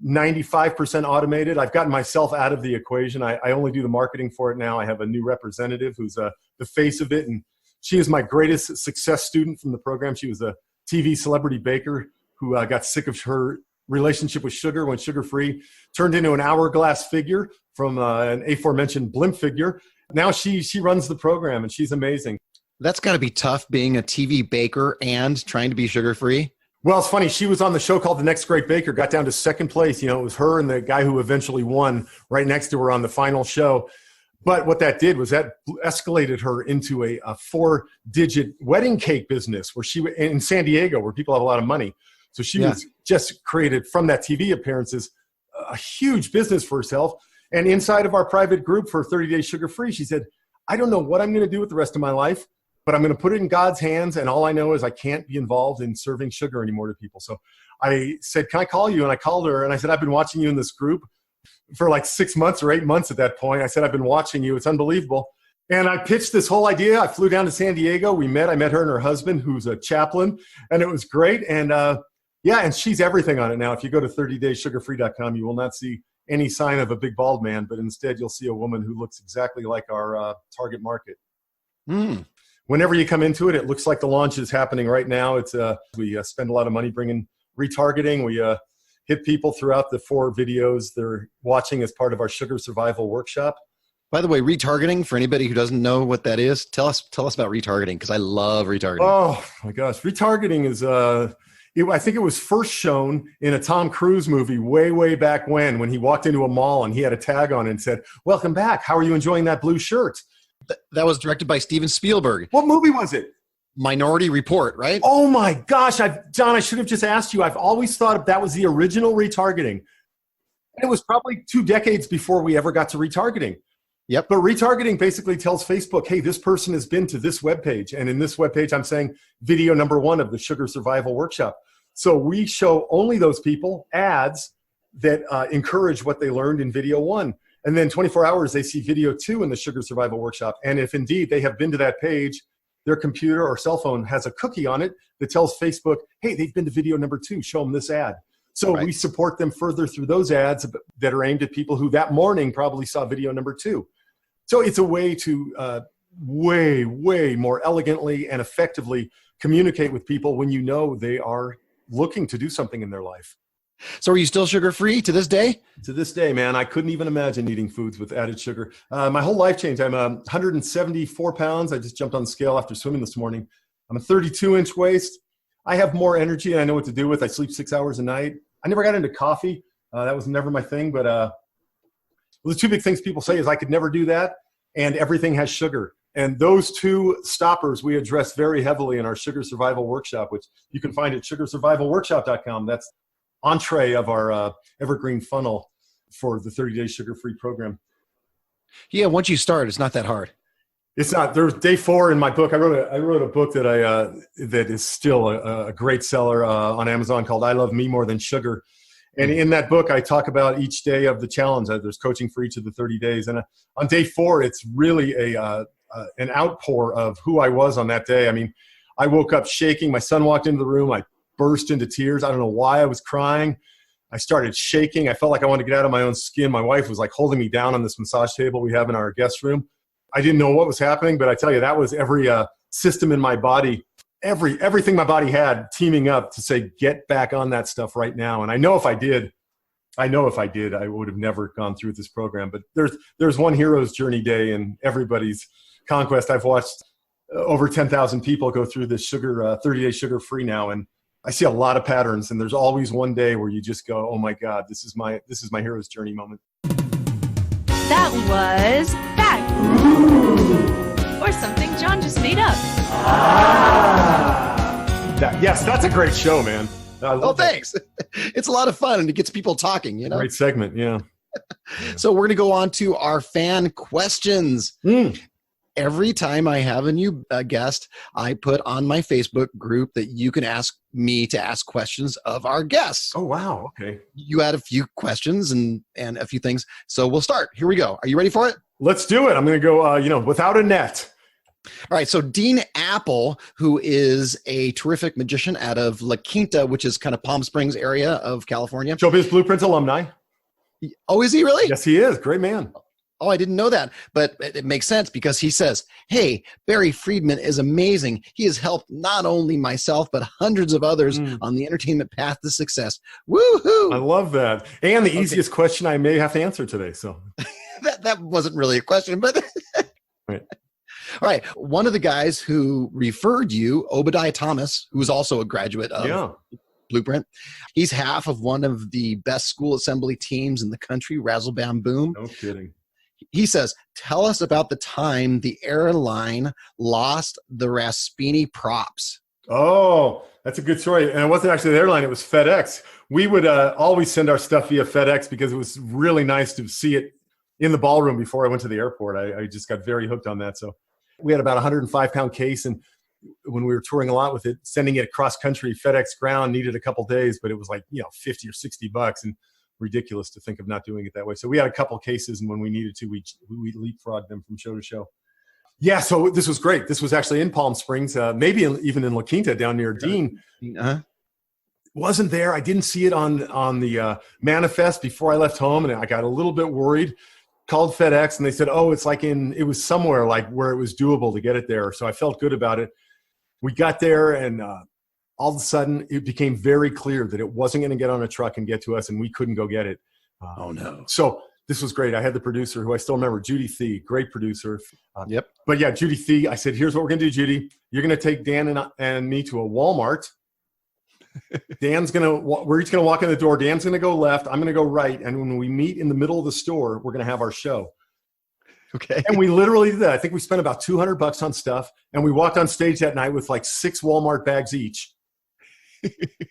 95% automated. I've gotten myself out of the equation. I only do the marketing for it now. I have a new representative who's the face of it, and she is my greatest success student from the program. She was a TV celebrity baker who got sick of her relationship with sugar, went sugar-free, turned into an hourglass figure from an aforementioned blimp figure. Now she runs the program, and she's amazing. That's got to be tough being a TV baker and trying to be sugar-free. Well, it's funny. She was on the show called The Next Great Baker, got down to second place. You know, it was her and the guy who eventually won right next to her on the final show. But what that did was that escalated her into a 4-digit wedding cake business where she in San Diego, where people have a lot of money. So she was just created from that TV appearances a huge business for herself. And inside of our private group for 30 Days Sugar-Free, she said, I don't know what I'm going to do with the rest of my life, but I'm going to put it in God's hands. And all I know is I can't be involved in serving sugar anymore to people. So I said, can I call you? And I called her and I said, I've been watching you in this group for like 6 months or 8 months at that point. I said, I've been watching you. It's unbelievable. And I pitched this whole idea. I flew down to San Diego. We met. I met her and her husband, who's a chaplain. And it was great. And and she's everything on it now. If you go to 30dayssugarfree.com, you will not see any sign of a big bald man, but instead you'll see a woman who looks exactly like our target market. Whenever you come into it, it looks like the launch is happening right now. It's we spend a lot of money bringing retargeting. We hit people throughout the 4 videos they're watching as part of our sugar survival workshop. By the way, retargeting, for anybody who doesn't know what that is, tell us about retargeting, because I love retargeting. Oh my gosh, retargeting is I think it was first shown in a Tom Cruise movie way back when he walked into a mall and he had a tag on it and said, "Welcome back. How are you enjoying that blue shirt?" That was directed by Steven Spielberg. What movie was it? Minority Report, right? Oh my gosh, John, I should have just asked you. I've always thought that was the original retargeting. And it was probably 2 decades before we ever got to retargeting. Yep. But retargeting basically tells Facebook, hey, this person has been to this webpage. And in this webpage, I'm saying video number 1 of the Sugar Survival Workshop. So we show only those people ads that encourage what they learned in video 1. And then 24 hours, they see video 2 in the Sugar Survival Workshop. And if indeed they have been to that page, their computer or cell phone has a cookie on it that tells Facebook, hey, they've been to video number 2, show them this ad. So we support them further through those ads that are aimed at people who that morning probably saw video number 2. So it's a way to way more elegantly and effectively communicate with people when you know they are looking to do something in their life. So are you still sugar-free to this day? To this day, man, I couldn't even imagine eating foods with added sugar. My whole life changed. I'm 174 pounds. I just jumped on the scale after swimming this morning. I'm a 32-inch waist. I have more energy and I know what to do with. I sleep 6 hours a night. I never got into coffee. That was never my thing. But the 2 big things people say is I could never do that, and everything has sugar. And those 2 stoppers we address very heavily in our Sugar Survival Workshop, which you can find at sugarsurvivalworkshop.com. That's entree of our evergreen funnel for the 30 Days Sugar-Free program. Yeah, once you start, it's not that hard. It's not. There's day 4 in my book. I wrote a book that that is still a great seller on Amazon called I Love Me More Than Sugar. And in that book, I talk about each day of the challenge. There's coaching for each of the 30 days. And on day 4, it's really an outpour of who I was on that day. I mean, I woke up shaking. My son walked into the room. I burst into tears. I don't know why I was crying. I started shaking. I felt like I wanted to get out of my own skin. My wife was like holding me down on this massage table we have in our guest room. I didn't know what was happening, but I tell you, that was every system in my body, everything my body had teaming up to say, get back on that stuff right now. And I know if I did, I would have never gone through this program. But there's one hero's journey day in everybody's conquest. I've watched over 10,000 people go through this 30 Days Sugar-Free now, and I see a lot of patterns. And there's always one day where you just go, oh my God, this is my hero's journey moment. That was fact. Or something John just made up. Yes, that's a great show, man. Oh, thanks. It's a lot of fun and it gets people talking, you know? Great segment, yeah. So we're going to go on to our fan questions. Every time I have a new guest, I put on my Facebook group that you can ask me to ask questions of our guests. Oh, wow. Okay. You had a few questions and a few things. So we'll start. Here we go. Are you ready for it? Let's do it. I'm going to go, without a net. All right. So Dean Apple, who is a terrific magician out of La Quinta, which is kind of Palm Springs area of California. ShowBiz Blueprint alumni. Oh, is he really? Yes, he is. Great man. Oh, I didn't know that, but it makes sense because he says, hey, Barry Friedman is amazing. He has helped not only myself, but hundreds of others on the entertainment path to success. Woohoo! I love that. And the easiest question I may have to answer today. So that wasn't really a question, but right. All right. One of the guys who referred you, Obadiah Thomas, who is also a graduate of Blueprint. He's half of one of the best school assembly teams in the country, Razzle Bam Boom. No kidding. He says, tell us about the time the airline lost the Raspyni props. Oh, that's a good story. And it wasn't actually the airline, it was FedEx. We would always send our stuff via FedEx because it was really nice to see it in the ballroom before I went to the airport. I just got very hooked on that. So we had about a 105-pound case, and when we were touring a lot with it, sending it cross country, FedEx ground needed a couple days, but it was like, $50 or $60 and ridiculous to think of not doing it that way. So we had a couple cases, and when we needed to, we leapfrogged them from show to show. Yeah, so this was great. This was actually in Palm Springs, maybe even in La Quinta down near Dean. Wasn't there. I didn't see it on the manifest before I left home, and I got a little bit worried. Called FedEx, and they said, oh, it was somewhere like where it was doable to get it there. So I felt good about it. We got there, and all of a sudden it became very clear that it wasn't going to get on a truck and get to us, and we couldn't go get it. Oh, no. So this was great. I had the producer who I still remember, Judy Thee, great producer. Yep. But yeah, Judy Thee, I said, here's what we're going to do, Judy. You're going to take Dan and me to a Walmart. We're each going to walk in the door. Dan's going to go left. I'm going to go right. And when we meet in the middle of the store, we're going to have our show. Okay. And we literally did that. I think we spent about $200 on stuff. And we walked on stage that night with like 6 Walmart bags each.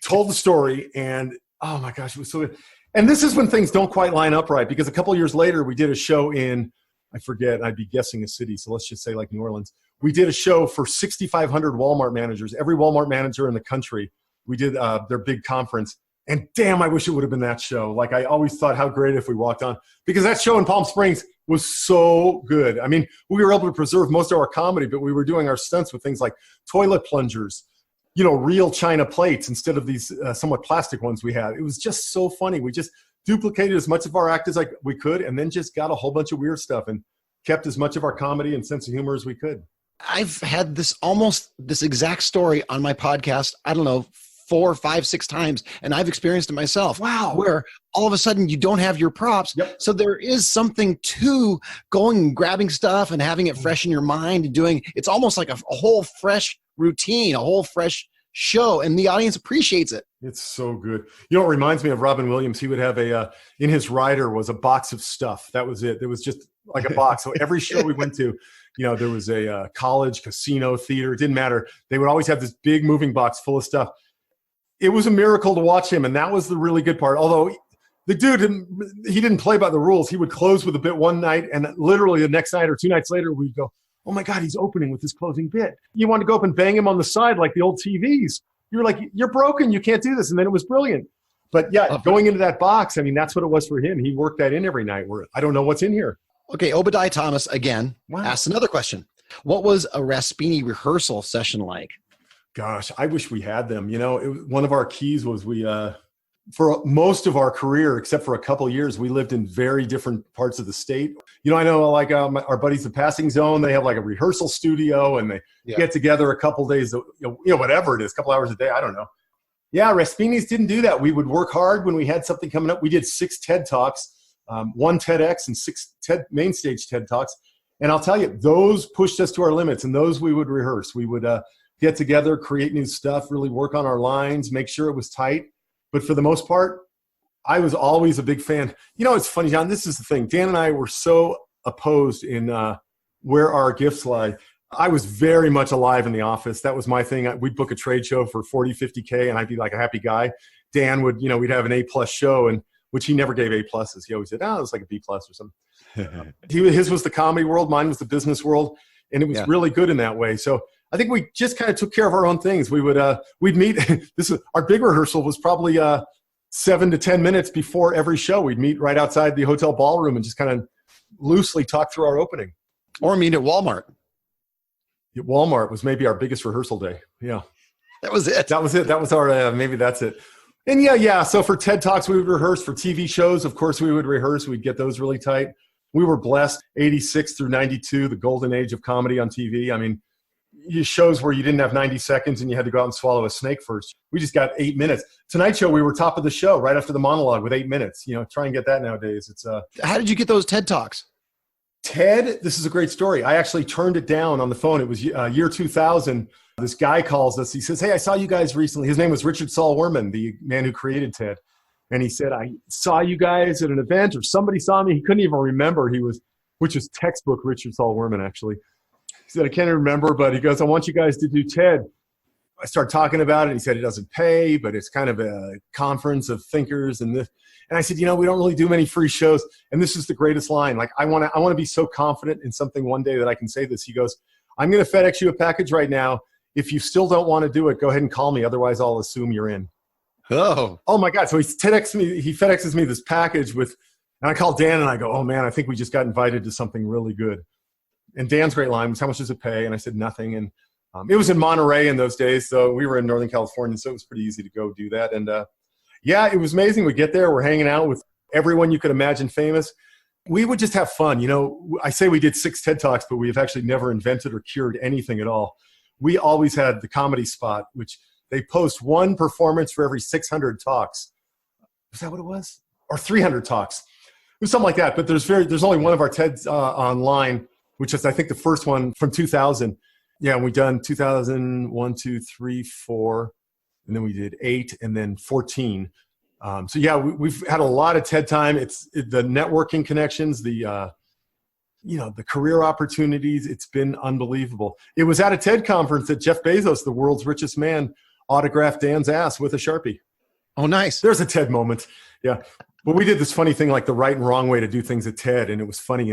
Told the story. And oh my gosh, it was so good. And this is when things don't quite line up right, because a couple of years later, we did a show in, I forget, I'd be guessing a city. So let's just say like New Orleans. We did a show for 6,500 Walmart managers, every Walmart manager in the country. We did their big conference, and damn, I wish it would have been that show. Like, I always thought how great if we walked on, because that show in Palm Springs was so good. I mean, we were able to preserve most of our comedy, but we were doing our stunts with things like toilet plungers, real china plates instead of these somewhat plastic ones we had. It was just so funny. We just duplicated as much of our act as we could, and then just got a whole bunch of weird stuff and kept as much of our comedy and sense of humor as we could. I've had this exact story on my podcast, I don't know, 4, 5, 6 times, and I've experienced it myself. Wow. Where all of a sudden you don't have your props. Yep. So there is something to going and grabbing stuff and having it fresh in your mind and doing, it's almost like a whole fresh routine, a whole fresh show, and the audience appreciates it. It's so good. It reminds me of Robin Williams. He would have in his rider was a box of stuff. That was it. It was just like a box. So every show we went to, there was a college, casino, theater, it didn't matter. They would always have this big moving box full of stuff. It was a miracle to watch him, and that was the really good part. Although the dude didn't play by the rules. He would close with a bit one night, and literally the next night or 2 nights later, we'd go, oh my God, he's opening with his closing bit. You want to go up and bang him on the side like the old TVs. You're like, you're broken. You can't do this. And then it was brilliant. But yeah, going into that box, I mean, that's what it was for him. He worked that in every night. I don't know what's in here. Okay, Obadiah Thomas, again, asked another question. What was a Raspyni rehearsal session like? Gosh, I wish we had them. One of our keys was for most of our career, except for a couple of years, we lived in very different parts of the state. I know like our buddies, the Passing Zone, they have like a rehearsal studio, and they get together a couple days, whatever it is, a couple hours a day. I don't know. Yeah, Raspyni's didn't do that. We would work hard when we had something coming up. We did 6 TED Talks, 1 TEDx, and 6 main stage TED Talks. And I'll tell you, those pushed us to our limits, and those we would rehearse. We would get together, create new stuff, really work on our lines, make sure it was tight. But for the most part, I was always a big fan. You know, it's funny, John, this is the thing. Dan and I were so opposed in where our gifts lie. I was very much alive in the office. That was my thing. We'd book a trade show for 40, 50K, and I'd be like a happy guy. Dan would, we'd have an A+ show, and which he never gave A+. He always said, it was like a B+ or something. His was the comedy world. Mine was the business world. And it was really good in that way. So I think we just kind of took care of our own things. We'd meet. Our big rehearsal was probably 7 to 10 minutes before every show. We'd meet right outside the hotel ballroom and just kind of loosely talk through our opening. Or meet at Walmart. Walmart was maybe our biggest rehearsal day. Yeah. That was it. That was our, maybe that's it. And yeah. So for TED Talks, we would rehearse. For TV shows, of course, we would rehearse. We'd get those really tight. We were blessed, 86 through 92, the golden age of comedy on TV. I mean, shows where you didn't have 90 seconds and you had to go out and swallow a snake first. We just got 8 minutes. Tonight Show, we were top of the show right after the monologue with 8 minutes. Try and get that nowadays. It's How did you get those TED Talks? TED, this is a great story. I actually turned it down on the phone. It was year 2000. This guy calls us. He says, hey, I saw you guys recently. His name was Richard Saul Wurman, the man who created TED. And he said, I saw you guys at an event, or somebody saw me. He couldn't even remember. Which is textbook Richard Saul Wurman, actually. He said, I can't remember, but he goes, I want you guys to do TED. I started talking about it. He said, it doesn't pay, but it's kind of a conference of thinkers and this. And I said, we don't really do many free shows. And this is the greatest line. Like, I want to be so confident in something one day that I can say this. He goes, I'm going to FedEx you a package right now. If you still don't want to do it, go ahead and call me. Otherwise, I'll assume you're in. Oh my God. So he FedExes me this package and I call Dan and I go, oh man, I think we just got invited to something really good. And Dan's great line was, how much does it pay? And I said, nothing. And it was in Monterey in those days. So we were in Northern California. So it was pretty easy to go do that. And it was amazing. We get there, we're hanging out with everyone you could imagine famous. We would just have fun. I say we did 6 TED Talks, but we've actually never invented or cured anything at all. We always had the comedy spot, which they post one performance for every 600 talks. Was that what it was? Or 300 talks. It was something like that. But there's only one of our TEDs online, which is, I think, the first one from 2000. Yeah, and we done 2001, 2, 3, 4, and then we did 8, and then 14. So yeah, we've had a lot of TED time. It's the networking connections, the career opportunities. It's been unbelievable. It was at a TED conference that Jeff Bezos, the world's richest man, autographed Dan's ass with a Sharpie. Oh, nice. There's a TED moment. Yeah. But we did this funny thing, like the right and wrong way to do things at TED. And it was funny.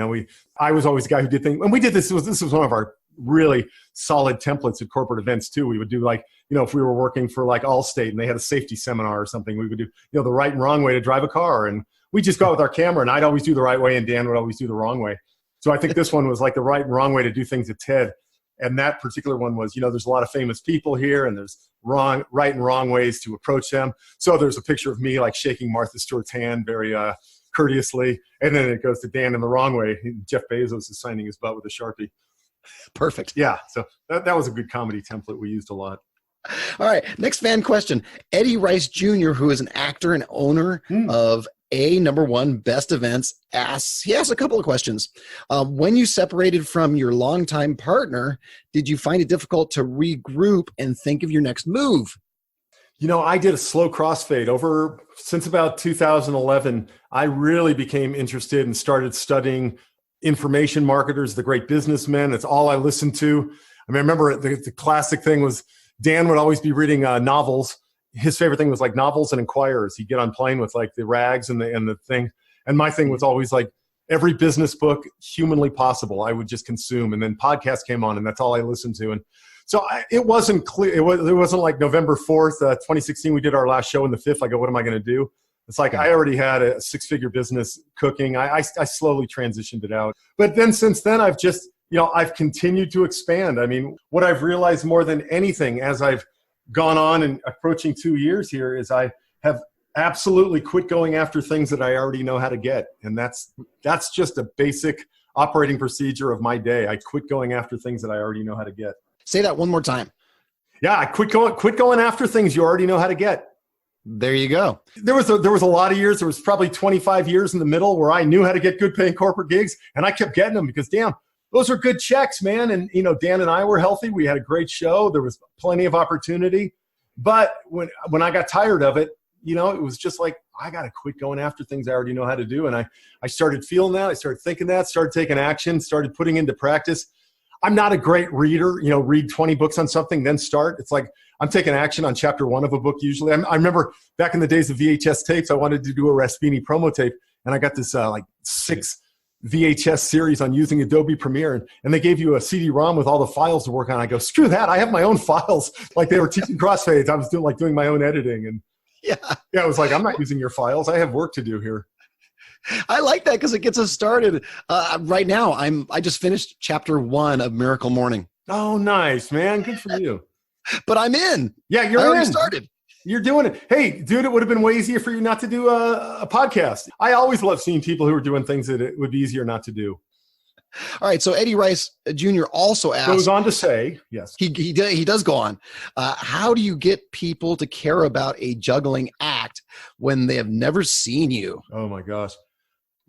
I was always the guy who did things. And we did this. This was one of our really solid templates at corporate events too. We would do if we were working for like Allstate and they had a safety seminar or something, we would do, the right and wrong way to drive a car. And we just go out with our camera and I'd always do the right way and Dan would always do the wrong way. So I think this one was like the right and wrong way to do things at TED. And that particular one was, there's a lot of famous people here and there's right and wrong ways to approach them. So there's a picture of me like shaking Martha Stewart's hand very courteously. And then it goes to Dan in the wrong way. Jeff Bezos is signing his butt with a Sharpie. Perfect. Yeah. So that was a good comedy template we used a lot. All right. Next fan question. Eddie Rice Jr., who is an actor and owner of #1 Best Events, he asks a couple of questions. When you separated from your longtime partner, did you find it difficult to regroup and think of your next move? I did a slow crossfade since about 2011. I really became interested and started studying information marketers, the great businessmen. That's all I listened to. I remember the classic thing was Dan would always be reading novels. His favorite thing was like novels and Inquirers. He'd get on plane with like the rags and the thing. And my thing was always like every business book humanly possible I would just consume. And then podcasts came on and that's all I listened to. And so it wasn't clear. It wasn't like November 4th, 2016, we did our last show in the 5th. I go, what am I going to do? It's like I already had a 6-figure business cooking. I slowly transitioned it out. But then since then, I've just, I've continued to expand. I mean, what I've realized more than anything as I've gone on and approaching 2 years here is I have absolutely quit going after things that I already know how to get. And that's just a basic operating procedure of my day. I quit going after things that I already know how to get. Say that one more time. Yeah, I quit going after things you already know how to get. There you go. There was a lot of years. There was probably 25 years in the middle where I knew how to get good paying corporate gigs, and I kept getting them because, damn, those are good checks, man. And Dan and I were healthy. We had a great show. There was plenty of opportunity. But when I got tired of it, it was just like, I got to quit going after things I already know how to do. And I started feeling that. I started thinking that, started taking action, started putting into practice. I'm not a great reader, read 20 books on something, then start. It's like I'm taking action on chapter 1 of a book usually. I remember back in the days of VHS tapes, I wanted to do a Raspyni promo tape. And I got this 6 VHS series on using Adobe Premiere. And they gave you a CD-ROM with all the files to work on. I go, screw that. I have my own files. Like they were teaching crossfades. I was doing my own editing. And yeah, I was like, I'm not using your files. I have work to do here. I like that because it gets us started. Right now, I just finished chapter 1 of Miracle Morning. Oh, nice, man. Good for you. But I'm in. Yeah, I already started. You're doing it. Hey, dude, it would have been way easier for you not to do a podcast. I always love seeing people who are doing things that it would be easier not to do. All right. So Eddie Rice Jr. also asked. Goes on to say, yes. He does go on. How do you get people to care about a juggling act when they have never seen you? Oh, my gosh.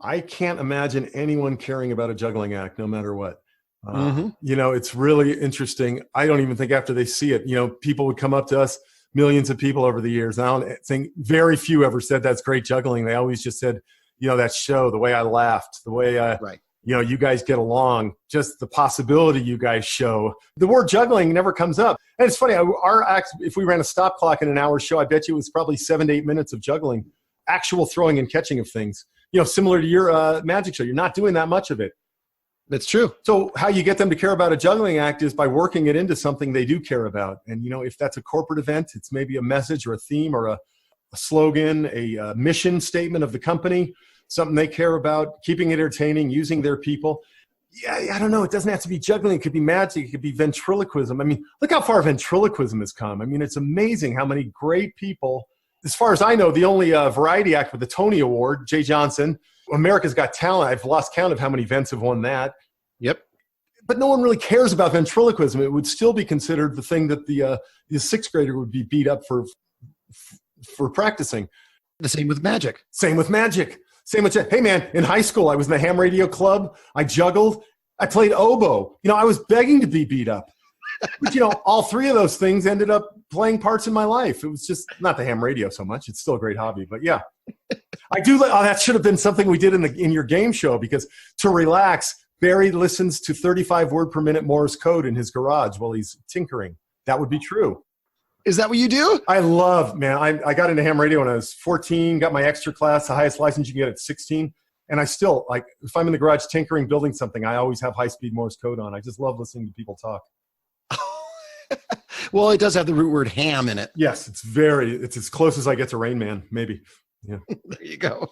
I can't imagine anyone caring about a juggling act, no matter what. It's really interesting. I don't even think after they see it, people would come up to us, millions of people over the years. I don't think very few ever said that's great juggling. They always just said, that show, the way I laughed, the way, right. You guys get along, just the possibility you guys show. The word juggling never comes up. And it's funny, our act, if we ran a stop clock in an hour show, I bet you it was probably 7 to 8 minutes of juggling, actual throwing and catching of things. Similar to your magic show. You're not doing that much of it. That's true. So how you get them to care about a juggling act is by working it into something they do care about. And, if that's a corporate event, it's maybe a message or a theme or a slogan, a mission statement of the company, something they care about, keeping it entertaining, using their people. Yeah, I don't know. It doesn't have to be juggling. It could be magic. It could be ventriloquism. I mean, look how far ventriloquism has come. I mean, it's amazing how many great people. As far as I know, the only variety act with the Tony Award, Jay Johnson, America's Got Talent. I've lost count of how many events have won that. Yep. But no one really cares about ventriloquism. It would still be considered the thing that the 6th grader would be beat up for practicing. The same with magic. Same with magic. Same with, hey man, in high school, I was in the ham radio club. I juggled. I played oboe. I was begging to be beat up. But, all 3 of those things ended up playing parts in my life. It was just not the ham radio so much. It's still a great hobby, but yeah. I do. That should have been something we did in your game show, because to relax, Barry listens to 35 word per minute Morse code in his garage while he's tinkering. That would be true. Is that what you do? I love, man. I got into ham radio when I was 14, got my extra class, the highest license you can get at 16. And I still, if I'm in the garage tinkering, building something, I always have high-speed Morse code on. I just love listening to people talk. Well, it does have the root word ham in it. Yes, it's as close as I get to Rain Man, maybe. Yeah. There you go.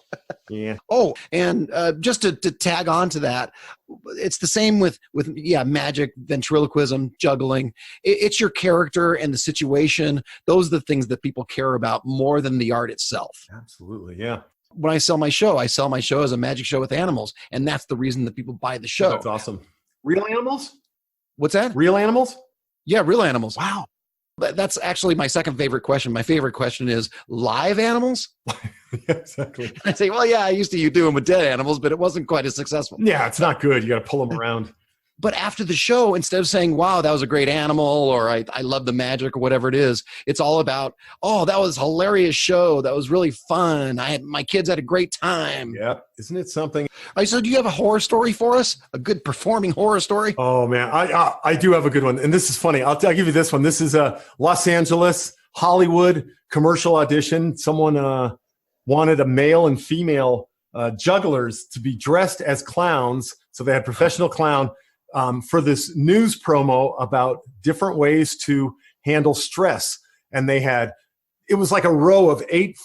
Yeah. Oh, and just to tag on to that, it's the same with magic, ventriloquism, juggling. It's your character and the situation. Those are the things that people care about more than the art itself. Absolutely, yeah. When I sell my show as a magic show with animals, and that's the reason that people buy the show. That's awesome. Real animals? What's that? Real animals? Yeah, real animals. Wow. That's actually my second favorite question. My favorite question is live animals. Yeah, exactly. I say, well, yeah, I used to do them with dead animals, but it wasn't quite as successful. Yeah, it's not good. You got to pull them around. But after the show, instead of saying, wow, that was a great animal, or I love the magic, or whatever it is, it's all about, oh, that was a hilarious show. That was really fun. My kids had a great time. Yeah. Isn't it something? So do you have a horror story for us? A good performing horror story? Oh, man. I do have a good one. And this is funny. I'll give you this one. This is a Los Angeles, Hollywood commercial audition. Someone wanted a male and female jugglers to be dressed as clowns. So they had professional clown. For this news promo about different ways to handle stress. And it was like a row of 8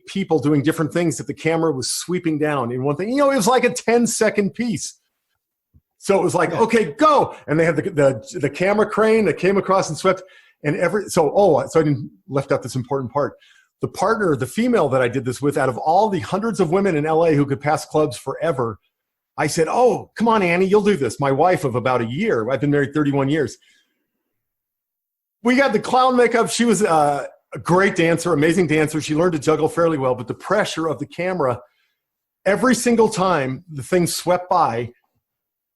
people doing different things that the camera was sweeping down in one thing. It was like a 10-second piece. So it was like, okay, go. And they had the camera crane that came across and swept. And so I didn't left out this important part. The partner, the female that I did this with, out of all the hundreds of women in LA who could pass clubs forever, I said, oh, come on, Annie, you'll do this. My wife of about a year. I've been married 31 years. We got the clown makeup. She was a great dancer, amazing dancer. She learned to juggle fairly well, but the pressure of the camera, every single time the thing swept by,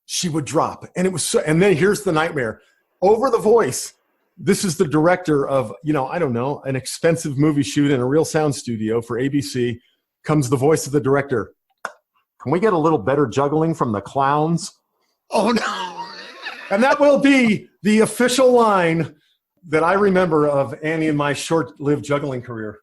she would drop. And and then here's the nightmare. Over the voice, This is the director of, I don't know, an expensive movie shoot in a real sound studio for ABC. Comes the voice of the director. Can we get a little better juggling from the clowns? Oh, no. And that will be the official line that I remember of Annie and my short-lived juggling career.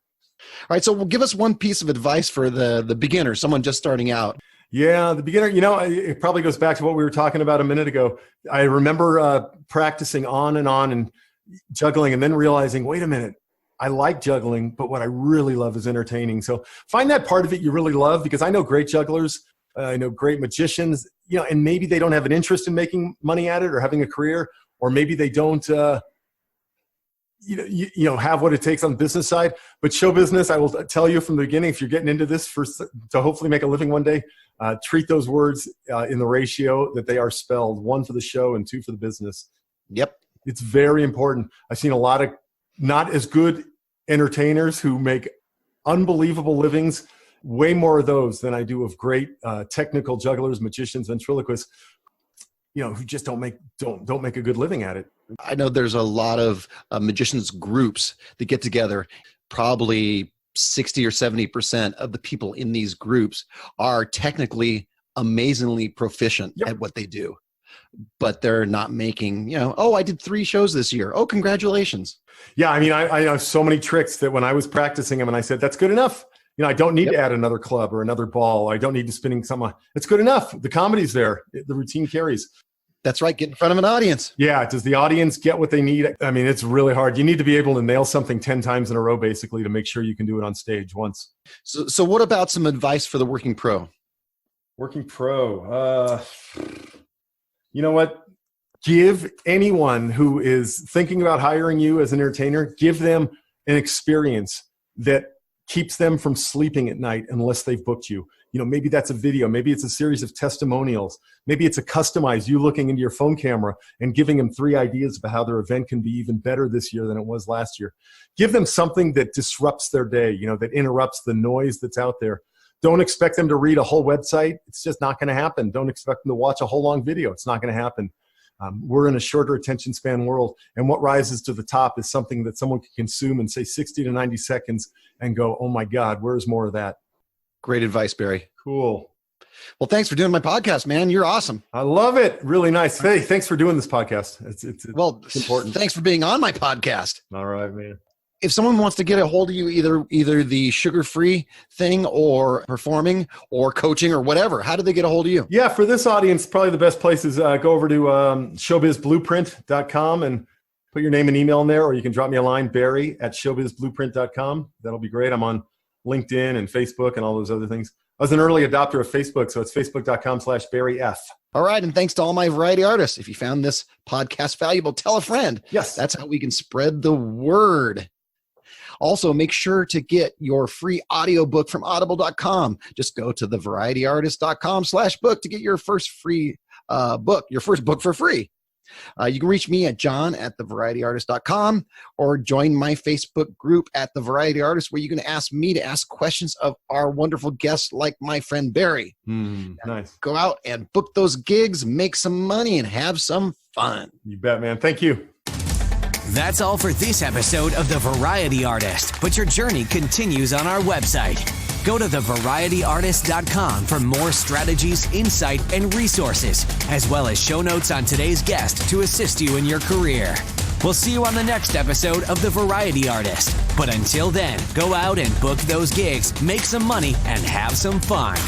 All right, so give us one piece of advice for the beginner, someone just starting out. Yeah, the beginner, it probably goes back to what we were talking about a minute ago. I remember practicing on and juggling and then realizing, wait a minute, I like juggling, but what I really love is entertaining. So find that part of it you really love, because I know great jugglers, I know great magicians, and maybe they don't have an interest in making money at it or having a career, or maybe they don't, have what it takes on the business side. But show business, I will tell you from the beginning, if you're getting into this to hopefully make a living one day, treat those words in the ratio that they are spelled, 1 for the show and 2 for the business. Yep. It's very important. I've seen a lot of not as good entertainers who make unbelievable livings, way more of those than I do of great technical jugglers, magicians, ventriloquists, who just don't make a good living at it. I know there's a lot of magicians groups that get together. Probably 60 or 70% of the people in these groups are technically amazingly proficient at what they do, but they're not making, I did 3 shows this year. Oh, congratulations. Yeah. I mean, I have so many tricks that when I was practicing them and I said, that's good enough. I don't need to add another club or another ball. I don't need to spinning some. It's good enough. The comedy's there. The routine carries. That's right. Get in front of an audience. Yeah. Does the audience get what they need? I mean, it's really hard. You need to be able to nail something 10 times in a row, basically, to make sure you can do it on stage once. So what about some advice for the working pro? Working pro. You know what? Give anyone who is thinking about hiring you as an entertainer, give them an experience that keeps them from sleeping at night unless they've booked you. Maybe that's a video. Maybe it's a series of testimonials. Maybe it's a customized you looking into your phone camera and giving them 3 ideas about how their event can be even better this year than it was last year. Give them something that disrupts their day, that interrupts the noise that's out there. Don't expect them to read a whole website. It's just not going to happen. Don't expect them to watch a whole long video. It's not going to happen. We're in a shorter attention span world, and what rises to the top is something that someone can consume in, say, 60 to 90 seconds and go, oh, my God, where's more of that? Great advice, Barry. Cool. Well, thanks for doing my podcast, man. You're awesome. I love it. Really nice. Hey, thanks for doing this podcast. It's important. Thanks for being on my podcast. All right, man. If someone wants to get a hold of you, either the sugar-free thing or performing or coaching or whatever, how do they get a hold of you? Yeah, for this audience, probably the best place is go over to ShowBizBlueprint.com and put your name and email in there, or you can drop me a line, Barry@ShowBizBlueprint.com. That'll be great. I'm on LinkedIn and Facebook and all those other things. I was an early adopter of Facebook, so it's Facebook.com/BarryF. All right, and thanks to all my variety artists. If you found this podcast valuable, tell a friend. Yes. That's how we can spread the word. Also, make sure to get your free audiobook from audible.com. Just go to thevarietyartist.com/book to get your first free book, your first book for free. You can reach me at john@thevarietyartist.com or join my Facebook group at The Variety Artist, where you can ask me to ask questions of our wonderful guests like my friend Barry. Nice. Go out and book those gigs, make some money, and have some fun. You bet, man. Thank you. That's all for this episode of The Variety Artist, but your journey continues on our website. Go to thevarietyartist.com for more strategies, insight, and resources, as well as show notes on today's guest to assist you in your career. We'll see you on the next episode of The Variety Artist. But until then, go out and book those gigs, make some money, and have some fun.